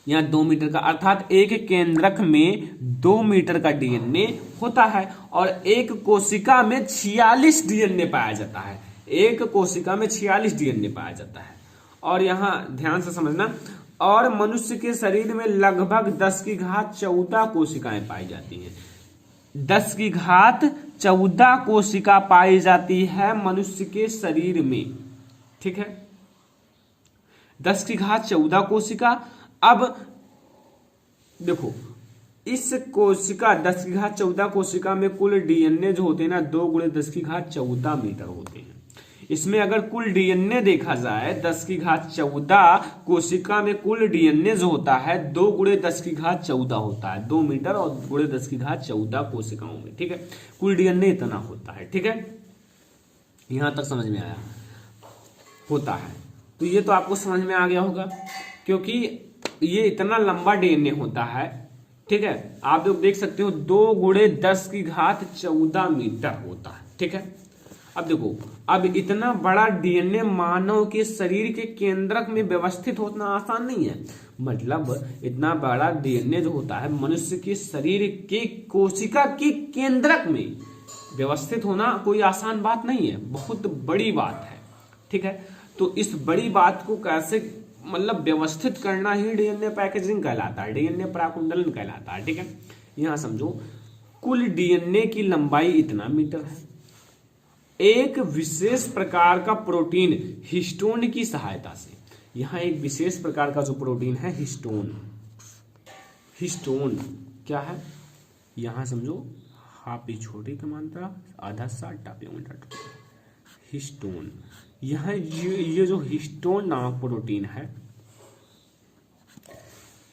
यहां 2 मीटर का, अर्थात एक केंद्रक में 2 मीटर का डीएनए होता है, और एक कोशिका में 46 डीएनए पाया जाता है। एक कोशिका में 46 डीएनए पाया जाता है। और यहां ध्यान से समझना, और मनुष्य के शरीर में लगभग 10⁻14 कोशिकाएं पाई जाती हैं। 10⁻14 कोशिका पाई जाती है मनुष्य के शरीर में। ठीक है, 10⁻14 कोशिका। अब देखो इस कोशिका 10⁻14 कोशिका में कुल डीएनए जो होते हैं ना 2 × 10⁻14 मीटर होते हैं। इसमें अगर कुल डीएनए देखा जाए 10⁻14 कोशिका में कुल डीएनए जो होता है 2 × 10⁻14 होता है, 2 मीटर और 2 × 10⁻14 कोशिकाओं में। ठीक है, कुल डीएनए इतना होता है। ठीक है, यहां तक समझ में आया होता है, तो ये तो आपको समझ में आ गया होगा, क्योंकि ये इतना लंबा डीएनए होता है। ठीक है, आप लोग देख सकते हो 2 × 10⁻14 मीटर होता है। ठीक है, अब देखो, अब इतना बड़ा डीएनए मानव के शरीर के केंद्रक में व्यवस्थित होना आसान नहीं है। मतलब इतना बड़ा डीएनए जो होता है मनुष्य के शरीर के कोशिका के केंद्रक में व्यवस्थित होना कोई आसान बात नहीं है, बहुत बड़ी बात है। ठीक है, तो इस बड़ी बात को कैसे मतलब व्यवस्थित करना ही डीएनए पैकेजिंग कहलाता है, डीएनए प्राकुंडलन कहलाता है। ठीक है, यहां समझो, कुल डीएनए की लंबाई इतना मीटर है। एक विशेष प्रकार का प्रोटीन हिस्टोन की सहायता से, यहां एक विशेष प्रकार का जो प्रोटीन है हिस्टोन, हिस्टोन क्या है यहां समझो, हापी छोटी की मात्रा आधा सा टापी हिस्टोन। यह ये जो हिस्टोन नामक प्रोटीन है,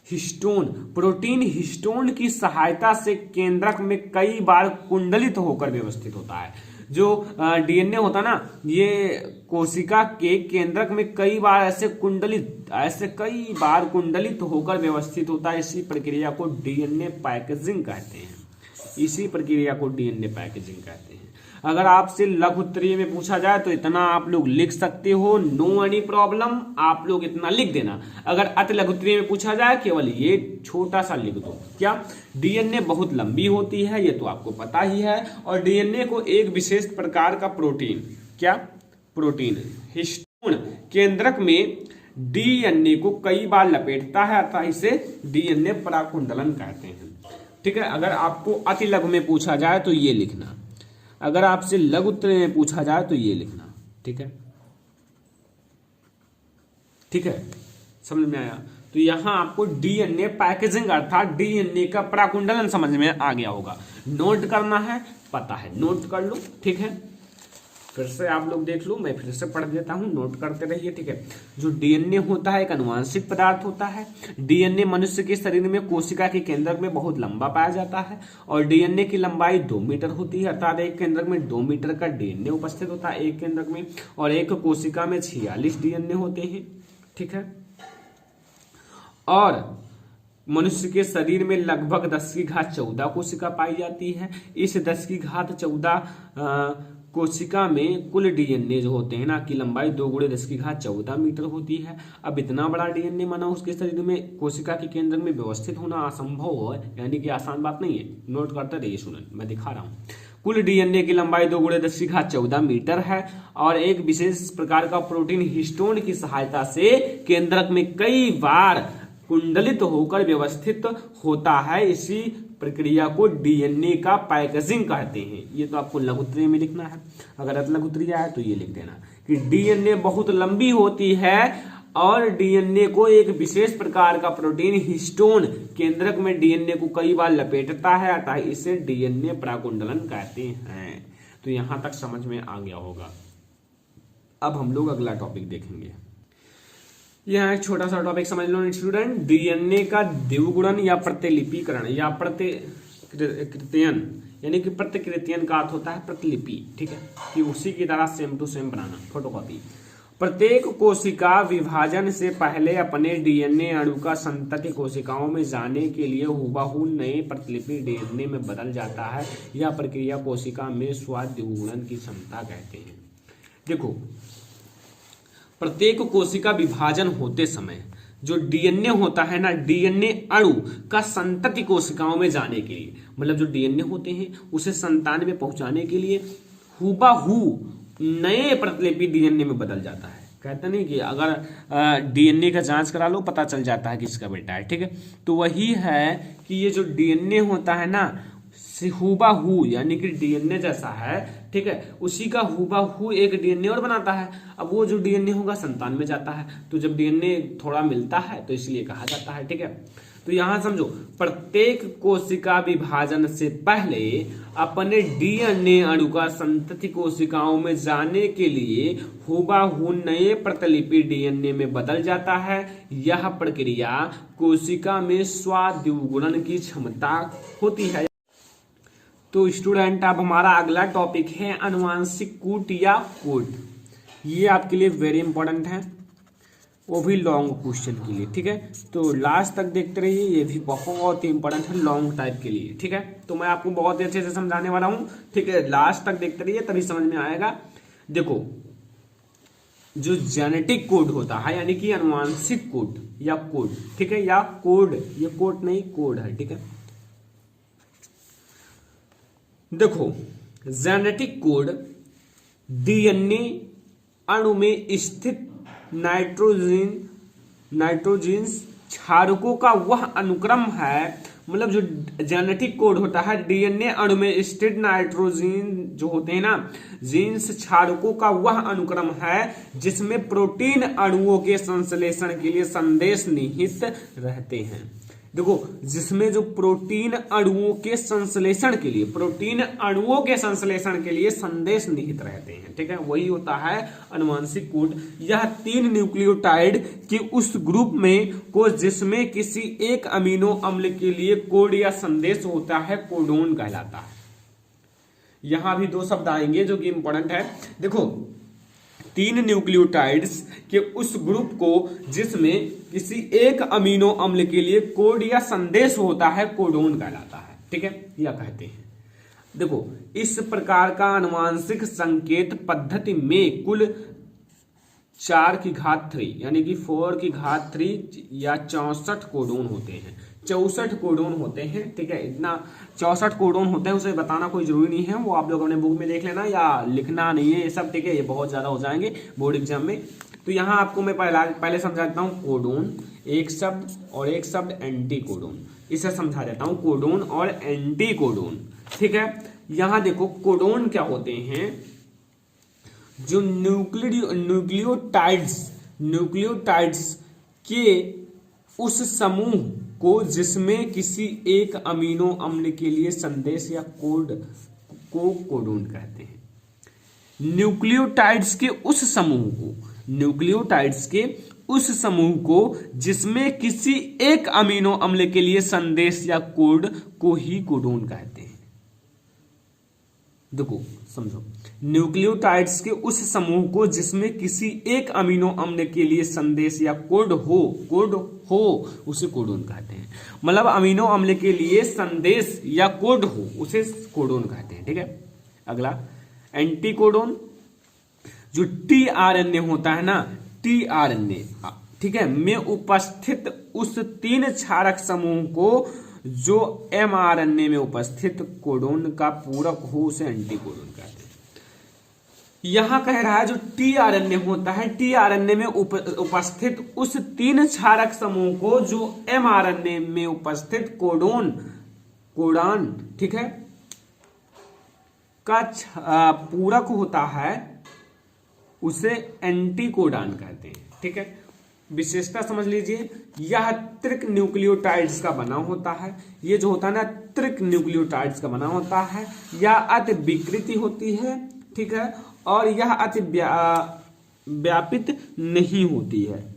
हिस्टोन प्रोटीन हिस्टोन की सहायता से केंद्रक में कई बार कुंडलित होकर व्यवस्थित होता है। जो डीएनए होता है ना, ये कोशिका के केंद्रक में कई बार कई बार कुंडलित होकर व्यवस्थित होता है। इसी प्रक्रिया को डीएनए पैकेजिंग कहते हैं। इसी प्रक्रिया को डीएनए पैकेजिंग कहते हैं। अगर आपसे लघु उत्तरीय में पूछा जाए तो इतना आप लोग लिख सकते हो, नो एनी प्रॉब्लम, आप लोग इतना लिख देना। अगर अति लघु उत्तरीय में पूछा जाए केवल ये छोटा सा लिख दो, क्या डीएनए बहुत लंबी होती है, ये तो आपको पता ही है। और डीएनए को एक विशेष प्रकार का प्रोटीन, क्या प्रोटीन हिस्टोन केंद्रक में डीएनए को कई बार लपेटता है, अतः इसे डीएनए प्राकुंडलन कहते हैं। ठीक है, अगर आपको अति लघु में पूछा जाए तो ये लिखना, अगर आपसे लघु उत्तरीय में पूछा जाए तो ये लिखना। ठीक है, ठीक है, समझ में आया। तो यहाँ आपको डीएनए पैकेजिंग अर्थात डीएनए का प्राकुंडलन समझ में आ गया होगा। नोट करना है, पता है, नोट कर लो, ठीक है। फिर से आप लोग देख लो, मैं फिर से पढ़ देता हूं, नोट करते रहिए, ठीक है। जो डीएनए होता है एक अनुवांशिक पदार्थ होता है। डीएनए मनुष्य के शरीर में कोशिका के केंद्रक में बहुत लंबा पाया जाता है और डीएनए की लंबाई 2 मीटर होती है, अर्थात एक केंद्रक में 2 मीटर का डीएनए उपस्थित होता है एक केंद्रक में, और एक कोशिका में 46 डीएनए होते हैं, ठीक है। और मनुष्य के शरीर में लगभग 10⁻14 कोशिका पाई जाती है। इस 10⁻14 कोशिका में कुल डीएनए जो होते हैं ना की लंबाई 2 × 10⁻14 मीटर होती है। अब इतना बड़ा डीएनए माना उसके शरीर में कोशिका के केंद्र में व्यवस्थित होना असंभव है, यानी कि आसान बात नहीं है। नोट करते रहिए, सुनन मैं दिखा रहा हूँ। कुल डीएनए की लंबाई 2 × 10⁻14 मीटर है और एक विशेष प्रकार का प्रोटीन हिस्टोन की सहायता से केंद्रक में कई बार कुंडलित होकर व्यवस्थित होता है। इसी प्रक्रिया को डीएनए का पैकेजिंग कहते हैं। ये तो आपको लघुत्तरी में लिखना है, अगर अर्थ लघुत्तरी आए तो ये लिख देना कि डीएनए बहुत लंबी होती है और डीएनए को एक विशेष प्रकार का प्रोटीन हिस्टोन केंद्रक में डीएनए को कई बार लपेटता है, अतः इसे डीएनए प्राकुंडलन कहते हैं। तो यहां तक समझ में आ गया होगा। अब हम लोग अगला टॉपिक देखेंगे। यह एक छोटा सा टॉपिक समझ लो स्टूडेंट, डीएनए का द्विगुणन या प्रतिलिपिकरण या प्रतिकृतियन, यानी कि प्रतिकृतियन का अर्थ होता है प्रतिलिपि, ठीक है, कि उसी की तरह सेम टू सेम बनाना, फोटोकॉपी। प्रत्येक कोशिका विभाजन से पहले अपने डीएनए अणु का संतति कोशिकाओं में जाने के लिए हुबहू नए प्रतिलिपि डीएनए में बदल जाता है। यह प्रक्रिया कोशिका में स्वाद्विगुणन की क्षमता कहते हैं। देखो, प्रत्येक कोशिका विभाजन होते समय जो डीएनए होता है ना, डीएनए अणु का संतति कोशिकाओं में जाने के लिए, मतलब जो डीएनए होते हैं उसे संतान में पहुंचाने के लिए हुबहू नए प्रतिलिपि डीएनए में बदल जाता है। कहते नहीं कि अगर डीएनए का जांच करा लो पता चल जाता है किसका बेटा है, ठीक है। तो वही है कि ये जो डीएनए होता है ना हुबहू, यानी कि डीएनए जैसा है, ठीक है, उसी का हुबहू एक डीएनए और बनाता है। अब वो जो डीएनए होगा संतान में जाता है, तो जब डीएनए थोड़ा मिलता है तो इसलिए कहा जाता है, ठीक है। तो यहां समझो, प्रत्येक कोशिका विभाजन से पहले अपने डीएनए अणु का संतति कोशिकाओं में जाने के लिए हुबहू नए प्रतिलिपि डीएनए में बदल जाता है। यह प्रक्रिया कोशिका में स्वाद्विगुणन की क्षमता होती है। तो स्टूडेंट, अब हमारा अगला टॉपिक है अनुवांशिक कूट या कोड। ये आपके लिए वेरी इंपॉर्टेंट है, वो भी लॉन्ग क्वेश्चन के लिए, ठीक है। तो लास्ट तक देखते रहिए, ये भी बहुत ही इंपॉर्टेंट है लॉन्ग टाइप के लिए, ठीक है। तो मैं आपको बहुत ही अच्छे से समझाने वाला हूं, ठीक है। लास्ट तक देखते रहिए तभी समझ में आएगा। देखो, जो जेनेटिक कोड होता है, यानी कि अनुवांशिक कोड या कोड, ठीक है, या कोड, ये कोड नहीं कोड है, ठीक है। देखो, जेनेटिक कोड डीएनए अणु में स्थित नाइट्रोजन्स क्षारकों का वह अनुक्रम है, मतलब जो जेनेटिक कोड होता है डीएनए अणु में स्थित नाइट्रोजन जो होते हैं ना जीन्स क्षारकों का वह अनुक्रम है जिसमें प्रोटीन अणुओं के संश्लेषण के लिए संदेश निहित रहते हैं। देखो, जिसमें जो प्रोटीन अणुओं के संश्लेषण के लिए संदेश निहित रहते हैं, ठीक है, वही होता है अनुवांशिक कोड। यह 3 न्यूक्लियोटाइड के उस ग्रुप में को जिसमें किसी एक अमीनो अम्ल के लिए कोड या संदेश होता है कोडोन कहलाता है। यहां भी 2 शब्द आएंगे जो कि इंपॉर्टेंट है। देखो, 3 न्यूक्लियोटाइड्स के उस ग्रुप को जिसमें किसी एक अमीनो अम्ल के लिए कोड या संदेश होता है कोडोन कहलाता है, ठीक है, यह कहते हैं। देखो, इस प्रकार का अनुवांशिक संकेत पद्धति में कुल 4⁻³ यानी कि 4⁻³ या 64 कोडोन होते हैं। 64 कोडोन होते हैं, ठीक है। इतना 64 कोडोन होते हैं, उसे बताना कोई जरूरी नहीं है, वो आप लोग अपने बुक में देख लेना या लिखना नहीं है ये सब, ठीक है। ये बहुत ज्यादा हो जाएंगे बोर्ड एग्जाम में। तो यहाँ आपको मैं पहले समझा देता हूँ कोडोन एक शब्द और एक शब्द एंटी कोडोन, इसे समझा देता हूँ कोडोन और एंटी कोडोन, ठीक है। यहाँ देखो, कोडोन क्या होते हैं, जो न्यूक्लियोटाइड्स के उस समूह को जिसमें किसी एक अमीनो अम्ल के लिए संदेश या कोड को कोडोन कहते हैं। न्यूक्लियोटाइड्स के उस समूह को, न्यूक्लियोटाइड्स के उस समूह को जिसमें किसी एक अमीनो अम्ल के लिए संदेश या कोड को ही कोडोन कहते हैं। देखो समझो, न्यूक्लियोटाइड्स के उस समूह को जिसमें किसी एक अमीनो अम्ल के लिए संदेश या कोड हो उसे कोडोन कहते हैं। मतलब अमीनो अम्ल के लिए संदेश या कोड हो उसे कोडोन कहते हैं। ठीक है, अगला एंटीकोडोन। जो टीआरएनए होता है ना, टीआरएनए, ठीक है, में उपस्थित उस 3 क्षारक समूह को जो एमआरएनए में उपस्थित कोडोन का पूरक हो उसे एंटीकोडोन कहते हैं। यहां कह रहा है जो टीआरएनए होता है, टीआरएनए में उपस्थित उस 3 क्षारक समूह को जो एमआरएनए में उपस्थित कोडान, ठीक है, का पूरक होता है उसे एंटीकोडान कहते हैं। ठीक है, विशेषता समझ लीजिए, यह त्रिक न्यूक्लियोटाइड्स का बना होता है। ये जो होता है ना, त्रिक न्यूक्लियोटाइड्स का बना होता है। यह अति विकृति होती है, ठीक है, और यह अति व्यापित नहीं होती है।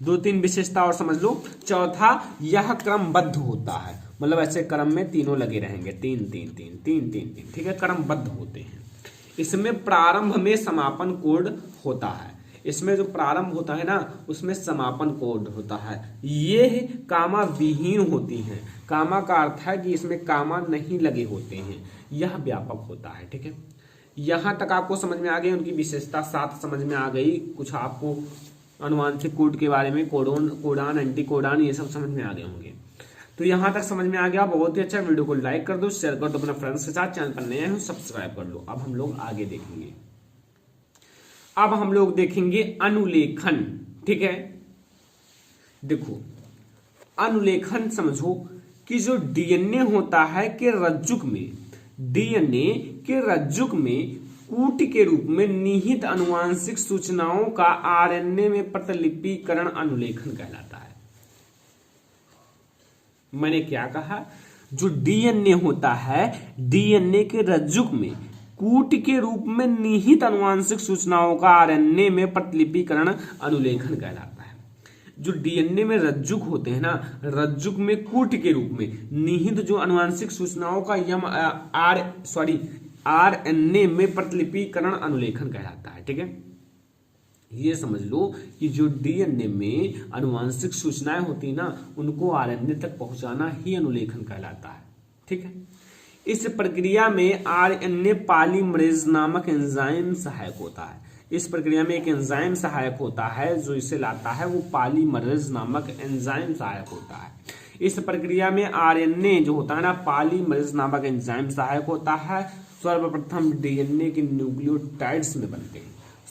2-3 विशेषता और समझ लो। चौथा, यह क्रमबद्ध होता है, मतलब ऐसे क्रम में तीनों लगे रहेंगे, 3-3-3-3-3-3, ठीक है, क्रमबद्ध होते हैं। इसमें प्रारंभ में समापन कोड होता है। इसमें जो प्रारंभ होता है ना, उसमें समापन कोड होता है। ये कामा विहीन होती हैं। कामा का अर्थ है कि इसमें कामा नहीं लगे होते हैं। यह व्यापक होता है। ठीक है, यहां तक आपको समझ में आ गई, उनकी विशेषता 7 समझ में आ गई। कुछ आपको अनुवांशिक कोड के बारे में, कोडान, एंटीकोडान, ये सब समझ में आ गए होंगे। तो यहां तक समझ में आ गया, बहुत ही अच्छा। वीडियो को लाइक कर दो, शेयर कर दो अपने फ्रेंड्स के साथ। चैनल पर नए हो सब्सक्राइब कर लो। अब हम लोग आगे देखेंगे। अब हम लोग देखेंगे अनुलेखन। ठीक है, देखो अनुलेखन समझो कि जो डीएनए होता है के रज्जुक में, डीएनए के रज्जुक में कूट के रूप में निहित अनुवांशिक सूचनाओं का आरएनए में प्रतिलिपिकरण अनुलेखन कहलाता है। मैंने क्या कहा? जो डीएनए होता है, डीएनए के रज्जुक में कूट के रूप में निहित अनुवांशिक सूचनाओं का आरएनए में प्रतिलिपिकरण अनुलेखन कहलाता है। जो डीएनए में रज्जुक होते हैं ना, रज्जुक में कूट के रूप में निहित जो अनुवांशिक सूचनाओं का आरएनए में प्रतिलिपिकरण अनुलेखन कहलाता है। ठीक है, ये समझ लो कि जो डीएनए में अनुवांशिक सूचनाएं होती ना, उनको आरएनए तक पहुंचाना ही अनुलेखन कहलाता है। ठीक है, इस प्रक्रिया में आरएनए पॉलीमरेज नामक एंजाइम सहायक होता है। इस प्रक्रिया में एक एंजाइम सहायक होता है, जो इसे लाता है, वो पॉलीमरेज नामक एंजाइम सहायक होता है। इस प्रक्रिया में आरएनए जो होता है ना, पॉलीमरेज नामक एंजाइम सहायक होता है। सर्वप्रथम डीएनए के न्यूक्लियोटाइड्स में बनते हैं।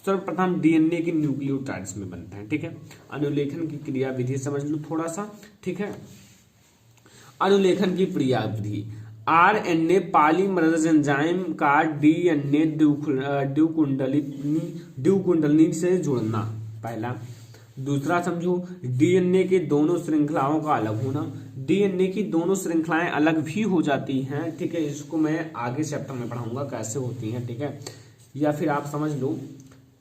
सर्वप्रथम डीएनए के न्यूक्लियोटाइड्स में बनते हैं। ठीक है, अनुलेखन की क्रिया विधि समझ लो थोड़ा सा। ठीक है, अनुलेखन की क्रिया विधि, आरएनए पॉलीमरेज एंजाइम का डीएनए द्विकुंडलिनी से जुड़ना, पहला। दूसरा समझो, डीएनए के दोनों श्रृंखलाओं का अलग होना। डीएनए की दोनों श्रृंखलाएं अलग भी हो जाती हैं। ठीक है, इसको मैं आगे चैप्टर में पढ़ाऊंगा कैसे होती हैं। ठीक है, या फिर आप समझ लो,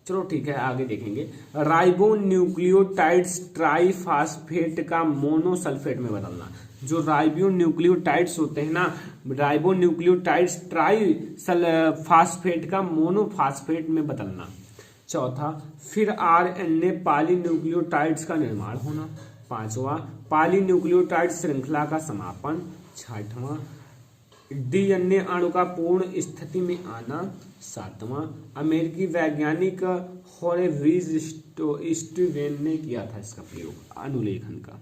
चलो ठीक है आगे देखेंगे। राइबो न्यूक्लियोटाइड्स ट्राइफॉस्फेट का मोनोसल्फेट में बदलना। जो राइबो न्यूक्लियोटाइड्स होते हैं ना, राइबो न्यूक्लियोटाइड्स ट्राइफॉस्फेट का मोनोफॉस्फेट में बदलना। चौथा, फिर आरएनए पॉलीन्यूक्लियोटाइड्स का निर्माण होना। पांचवा, पॉलीन्यूक्लियोटाइड श्रृंखला का समापन। छठवां, डीएनए अणु का पूर्ण स्थिति में आना। सातवां, अमेरिकी वैज्ञानिक हॉरेविज स्टीवेन ने किया था इसका प्रयोग अनुलेखन का।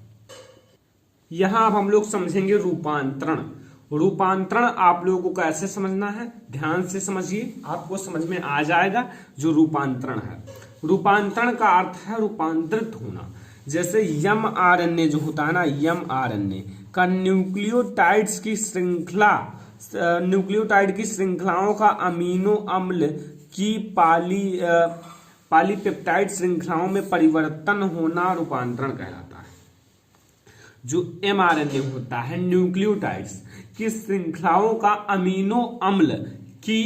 यहां अब हम लोग समझेंगे रूपांतरण। रूपांतरण आप लोगों को कैसे समझना है, ध्यान से समझिए, आपको समझ में आ जाएगा। जो रूपांतरण है, रूपांतरण का अर्थ है रूपांतरित होना। जैसे एमआरएनए जो होता है ना, एमआरएनए का न्यूक्लियोटाइड्स की श्रृंखला, न्यूक्लियोटाइड की श्रृंखलाओं का अमीनो अम्ल की पॉलीपेप्टाइड श्रृंखलाओं में परिवर्तन होना रूपांतरण कहलाता है। जो mRNA होता है न्यूक्लियोटाइड्स की श्रृंखलाओं का अमीनो अम्ल की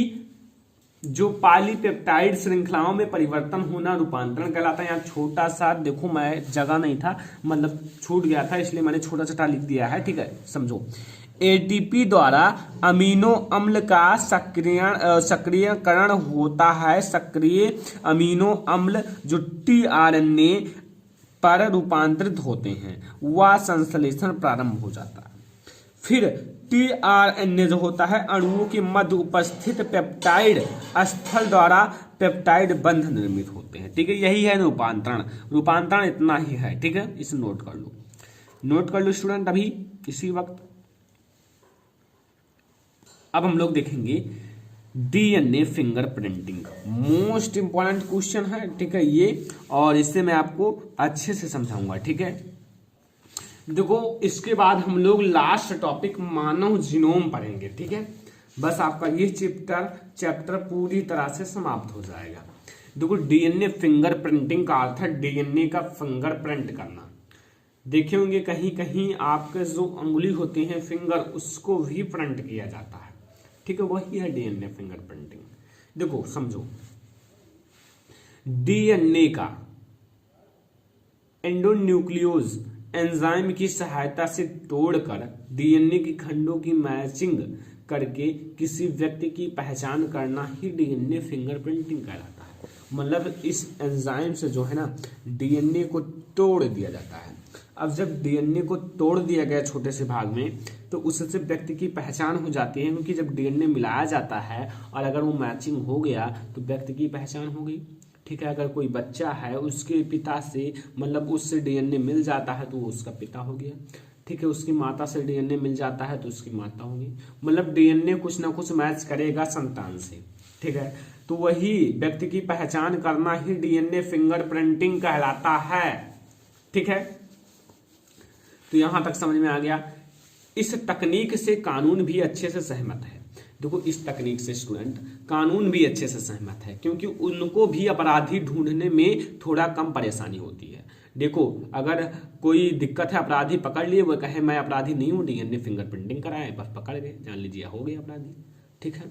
जो पॉलीपेप्टाइड श्रृंखलाओं में परिवर्तन होना रूपांतरण कहलाता है। यहाँ छोटा सा देखो, मैं जगह नहीं था, मतलब छूट गया था, इसलिए मैंने छोटा छोटा लिख दिया है, ठीक है, समझो। एटीपी द्वारा अमीनो अम्ल का सक्रियकरण होता है। सक्रिय अमीनो अम्ल जो टीआरएनए पर रूपांतरित होते हैं वह संश्लेषण प्रारंभ हो जाता है। फिर टीआरएनए जो होता है अणुओं के मध्य उपस्थित पेप्टाइड स्थल द्वारा पेप्टाइड बंध निर्मित होते हैं, ठीक है। यही है रूपांतरण। रूपांतरण इतना ही है, ठीक है, इसे नोट कर लो, नोट कर लो स्टूडेंट अभी इसी वक्त। अब हम लोग देखेंगे DNA fingerprinting, most important question है, ठीक है ये, और इससे मैं आपको अच्छे से समझाऊंगा, ठीक है। देखो इसके बाद हम लोग लास्ट टॉपिक मानव जीनोम पढ़ेंगे, ठीक है। बस आपका ये चैप्टर पूरी तरह से समाप्त हो जाएगा। देखो डीएनए फिंगरप्रिंटिंग का अर्थ है डीएनए का फिंगरप्रिंट करना। देखे होंगे कहीं कहीं आपके जो अंगुली होती है फिंगर, उसको भी प्रिंट किया जाता है, ठीक है, वही है डीएनए फिंगरप्रिंटिंग। देखो समझो, डीएनए का एंडोन्यूक्लियोज एंजाइम की सहायता से तोड़कर डीएनए की खंडों की मैचिंग करके किसी व्यक्ति की पहचान करना ही डीएनए फिंगरप्रिंटिंग कहलाता है। मतलब इस एंजाइम से जो है ना डीएनए को तोड़ दिया जाता है। अब जब डीएनए को तोड़ दिया गया छोटे से भाग में, तो उससे व्यक्ति की पहचान हो जाती है, क्योंकि जब डीएनए मिलाया जाता है और अगर वो मैचिंग हो गया तो व्यक्ति की पहचान हो गई, ठीक है। अगर कोई बच्चा है उसके पिता से मतलब उससे डीएनए मिल जाता है तो वो उसका पिता हो गया, ठीक है। उसकी माता से डीएनए मिल जाता है तो उसकी माता होगी। मतलब डीएनए कुछ ना कुछ मैच करेगा संतान से, ठीक है। तो वही व्यक्ति की पहचान करना ही डीएनए फिंगरप्रिंटिंग कहलाता है, ठीक है। तो यहां तक समझ में आ गया। इस तकनीक से कानून भी अच्छे से सहमत है। देखो इस तकनीक से स्टूडेंट कानून भी अच्छे से सहमत है, क्योंकि उनको भी अपराधी ढूंढने में थोड़ा कम परेशानी होती है। देखो अगर कोई दिक्कत है, अपराधी पकड़ लिए, वो कहे मैं अपराधी नहीं हूं, डीएनए फिंगरप्रिंटिंग कराए, बस पकड़ गए, जान लीजिए हो गए अपराधी, ठीक है।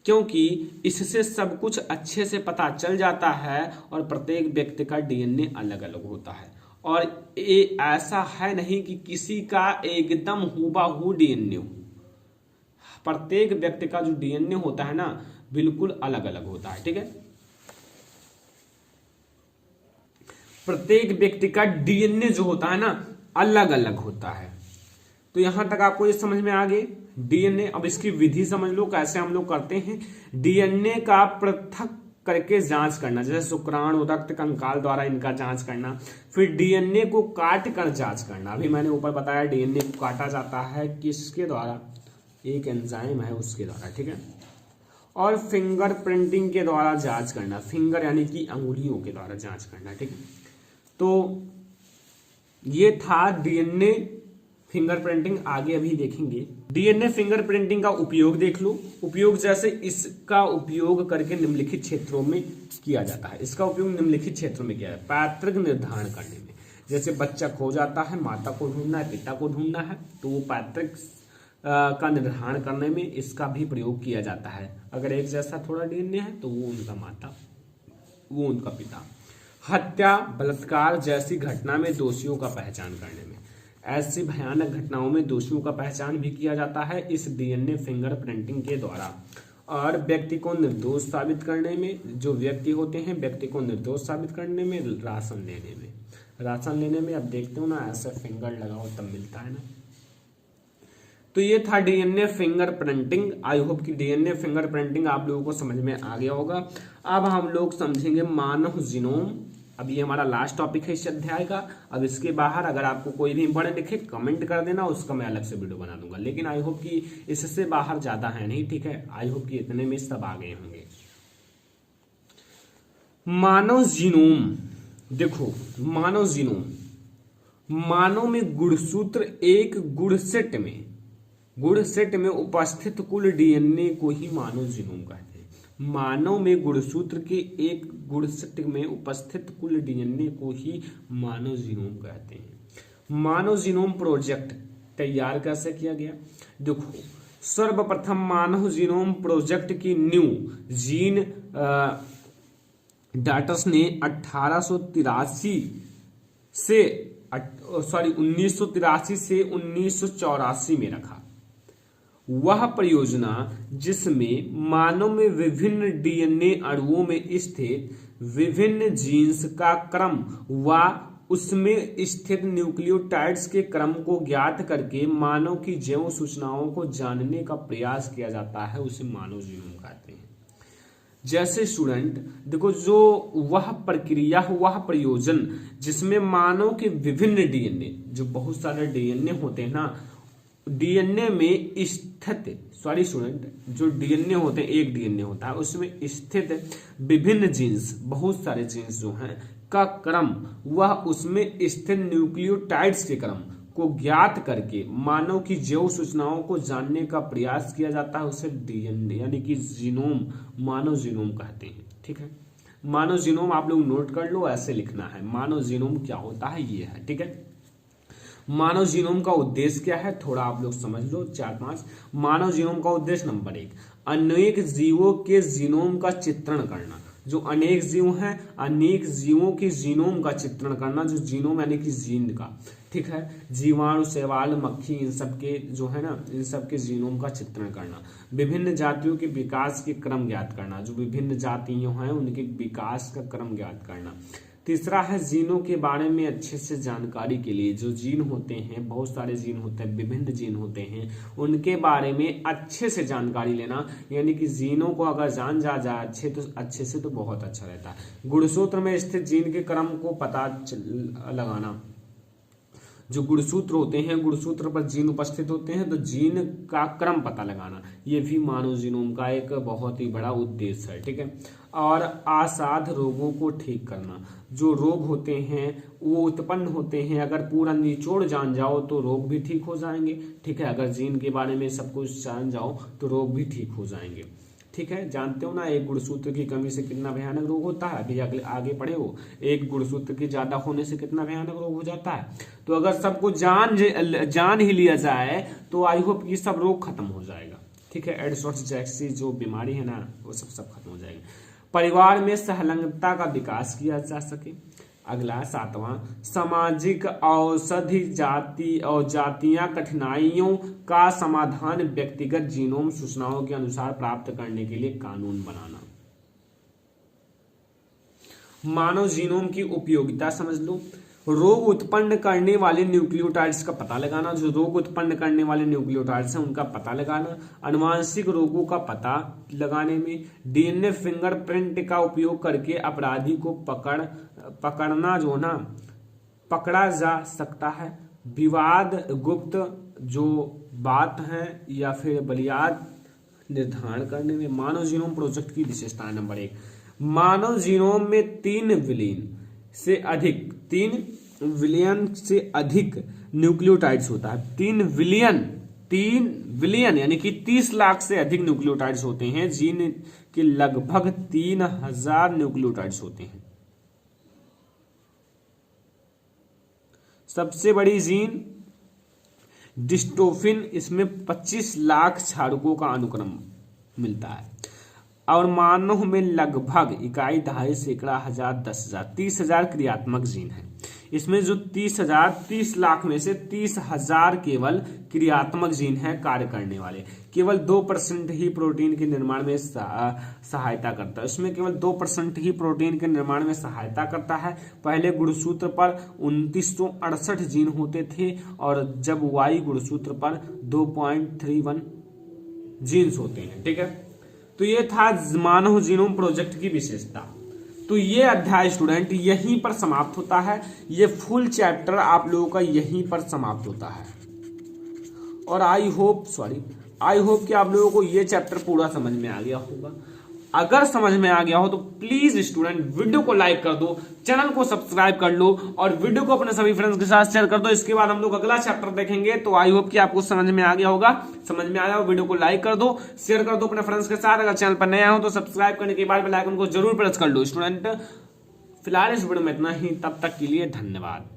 क्योंकि इससे सब कुछ अच्छे से पता चल जाता है और प्रत्येक व्यक्ति का डीएनए अलग अलग होता है। और ये ऐसा है नहीं कि किसी का एकदम हूबहू डीएनए हो, प्रत्येक व्यक्ति का जो डीएनए होता है ना बिल्कुल अलग अलग होता है, ठीक है। प्रत्येक व्यक्ति का डीएनए जो होता है ना अलग अलग होता है। तो यहां तक आपको ये समझ में आ गई डीएनए। अब इसकी विधि समझ लो कैसे हम लोग करते हैं। डीएनए का पृथक करके जांच करना, जैसे शुक्राणु, रक्त कंकाल द्वारा इनका जांच करना। फिर डीएनए को काट कर जांच करना। अभी मैंने ऊपर बताया डीएनए को काटा जाता है किसके द्वारा, एक एंजाइम है उसके द्वारा, ठीक है। और फिंगर प्रिंटिंग के द्वारा जांच करना, फिंगर यानी कि अंगुलियों के द्वारा जांच करना, ठीक है। तो ये था डीएनए फिंगरप्रिंटिंग। आगे अभी देखेंगे डीएनए फिंगरप्रिंटिंग का उपयोग देख लो। उपयोग जैसे इसका उपयोग करके निम्नलिखित क्षेत्रों में किया जाता है। इसका उपयोग निम्नलिखित क्षेत्रों में किया जाता है। पैतृक निर्धारण करने में, जैसे बच्चा खो जाता है, माता को ढूंढना है, पिता को ढूंढना है, तो वो पैतृक का निर्धारण करने में इसका भी प्रयोग किया जाता है। अगर एक जैसा थोड़ा डीएनए है तो वो उनका माता, वो उनका पिता। हत्या, बलात्कार जैसी घटना में दोषियों का पहचान करने में, ऐसी भयानक घटनाओं में दोषियों का पहचान भी किया जाता है इस डीएनए फिंगरप्रिंटिंग के द्वारा। और व्यक्ति को निर्दोष साबित करने में, जो व्यक्ति होते हैं व्यक्ति को निर्दोष साबित करने में, राशन लेने में अब देखते हो ना ऐसे फिंगर लगाओ तब मिलता है ना। तो ये था डीएनए फिंगरप्रिंटिंग। आई होप कि डीएनए फिंगरप्रिंटिंग आप लोगों को समझ में आ गया होगा। अब हम लोग समझेंगे मानव जीनोम। अब ये हमारा लास्ट टॉपिक है इस अध्याय का। अब इसके बाहर अगर आपको कोई भी इंपॉर्टेंट दिखे कमेंट कर देना, उसका मैं अलग से वीडियो बना दूंगा। लेकिन आई होप कि इससे बाहर ज्यादा है नहीं, ठीक है। आई होप कि इतने में सब आ गए होंगे। मानव जीनोम, देखो मानव जीनोम, मानव में गुणसूत्र एक गुण सेट में उपस्थित कुल डीएनए को ही मानव जीनोम कहते हैं। मानव में गुणसूत्र के एक गुणसूत्र में उपस्थित कुल डीएनए को ही मानव जीनोम कहते हैं। मानव जीनोम प्रोजेक्ट तैयार कैसे किया गया? देखो, सर्वप्रथम मानव जीनोम प्रोजेक्ट की न्यू जीन डाटस ने 1983 से 1984 में रखा। वह परियोजना जिसमें मानव में विभिन्न डीएनए अणुओं में स्थित विभिन्न जीन्स का क्रम व उसमें स्थित न्यूक्लियोटाइड्स के क्रम को ज्ञात करके मानव की जैव सूचनाओं को जानने का प्रयास किया जाता है, उसे मानव जीनोम कहते हैं। जैसे स्टूडेंट देखो, जो वह प्रक्रिया, वह प्रयोजन जिसमें मानव के विभिन्न डीएनए, जो बहुत सारे डीएनए होते हैं ना, डीएनए में स्थित स्टूडेंट, जो डीएनए होते हैं, एक डीएनए होता है, उसमें स्थित विभिन्न जीन्स, बहुत सारे जीन्स जो हैं का क्रम, वह उसमें स्थित न्यूक्लियोटाइड्स के क्रम को ज्ञात करके मानव की जैव सूचनाओं को जानने का प्रयास किया जाता है, उसे डीएनए यानी कि जीनोम, मानव जीनोम कहते हैं। ठीक है, मानव जीनोम आप लोग नोट कर लो, ऐसे लिखना है, मानव जीनोम क्या होता है, ये है। ठीक है, मानव जीनोम का उद्देश्य क्या है, थोड़ा आप लोग समझ लो, 4-5। मानव जीनोम का उद्देश्य नंबर 1, अनेक जीवों के जीनोम का चित्रण करना। जो अनेक जीव हैं, अनेक जीवों के जीनोम का चित्रण करना, जो जीनोम यानी कि जीन का, ठीक है, जीवाणु, शैवाल, मक्खी, इन सब के जो है ना, इन सब के जीनोम का चित्रण करना। विभिन्न जातियों के विकास के क्रम ज्ञात करना, जो विभिन्न जातियां हैं उनके विकास का क्रम ज्ञात करना। तीसरा है जीनों के बारे में अच्छे से जानकारी के लिए, जो जीन होते हैं, बहुत सारे जीन होते हैं, विभिन्न जीन होते हैं, उनके बारे में अच्छे से जानकारी लेना, यानी कि जीनों को अगर जान जाए अच्छे से तो बहुत अच्छा रहता है। गुणसूत्र में स्थित जीन के क्रम को पता लगाना, जो गुणसूत्र होते हैं, गुणसूत्र पर जीन उपस्थित होते हैं, तो जीन का क्रम पता लगाना, ये भी मानव जीनोम का एक बहुत ही बड़ा उद्देश्य है। ठीक है, और असाध रोगों को ठीक करना, जो रोग होते हैं वो उत्पन्न होते हैं, अगर पूरा निचोड़ जान जाओ तो रोग भी ठीक हो जाएंगे। ठीक है, अगर जीन के बारे में सब कुछ जान जाओ तो रोग भी ठीक हो जाएंगे। ठीक है, जानते हो ना, एक गुणसूत्र की कमी से कितना भयानक रोग होता है, अभी आगे पढ़े हो, एक गुणसूत्र की ज्यादा होने से कितना भयानक रोग हो जाता है। तो अगर सबको जान ही लिया जाए तो आई होप ये सब रोग खत्म हो जाएगा। ठीक है, एड्स जैसी जो बीमारी है ना, वो सब खत्म हो जाएगी। परिवार में सहलंगता का विकास किया जा सके। अगला 7वां, सामाजिक औषधि जातियां कठिनाइयों का समाधान व्यक्तिगत जीनोम सूचनाओं के अनुसार प्राप्त करने के लिए कानून बनाना। मानव जीनोम की उपयोगिता समझ लो। रोग उत्पन्न करने वाले न्यूक्लियोटाइड्स का पता लगाना, जो रोग उत्पन्न करने वाले न्यूक्लियोटाइड्स हैं उनका पता लगाना, अनुवांशिक रोगों का पता लगाने में, डीएनए फिंगरप्रिंट का उपयोग करके अपराधी को पकड़ना जो ना पकड़ा जा सकता है, विवाद गुप्त जो बात है या फिर बलियाद निर्धारण करने में। मानव जीनोम प्रोजेक्ट की विशेषता नंबर 1, मानव जीनोम में 3 बिलियन से अधिक न्यूक्लियोटाइड्स होता है। 3 बिलियन यानी कि 30 लाख से अधिक न्यूक्लियोटाइड्स होते हैं। जीन के लगभग 3000 न्यूक्लियोटाइड्स होते हैं। सबसे बड़ी जीन डिस्ट्रोफिन, इसमें 25 लाख क्षारकों का अनुक्रम मिलता है। और मानव में लगभग इकाई, दहाई, सैकड़ा, हजार, 10,000, 30,000 क्रियात्मक जीन है। इसमें जो 30 लाख में से 30,000 केवल क्रियात्मक जीन है, कार्य करने वाले। केवल 2% ही प्रोटीन के निर्माण में सहायता करता है। इसमें केवल 2% ही प्रोटीन के निर्माण में सहायता करता है। पहले गुणसूत्र पर 2968 जीन होते थे और जब वाई गुणसूत्र पर 2.31 जीन्स होते हैं। ठीक है, तो ये था मानव जीनोम प्रोजेक्ट की विशेषता। तो ये अध्याय स्टूडेंट यहीं पर समाप्त होता है। ये फुल चैप्टर आप लोगों का यहीं पर समाप्त होता है। और आई होप कि आप लोगों को ये चैप्टर पूरा समझ में आ गया होगा। अगर समझ में आ गया हो तो प्लीज स्टूडेंट वीडियो को लाइक कर दो, चैनल को सब्सक्राइब कर लो और वीडियो को अपने सभी फ्रेंड्स के साथ शेयर कर दो। इसके बाद हम लोग अगला चैप्टर देखेंगे। तो आई होप कि आपको समझ में आ गया होगा। समझ में आया हो वीडियो को लाइक कर दो, शेयर कर दो अपने फ्रेंड्स के साथ। अगर चैनल पर नया हो तो सब्सक्राइब करने के बाद बेल आइकन को जरूर प्रेस कर लो। स्टूडेंट फिलहाल इस वीडियो में इतना ही, तब तक के लिए धन्यवाद।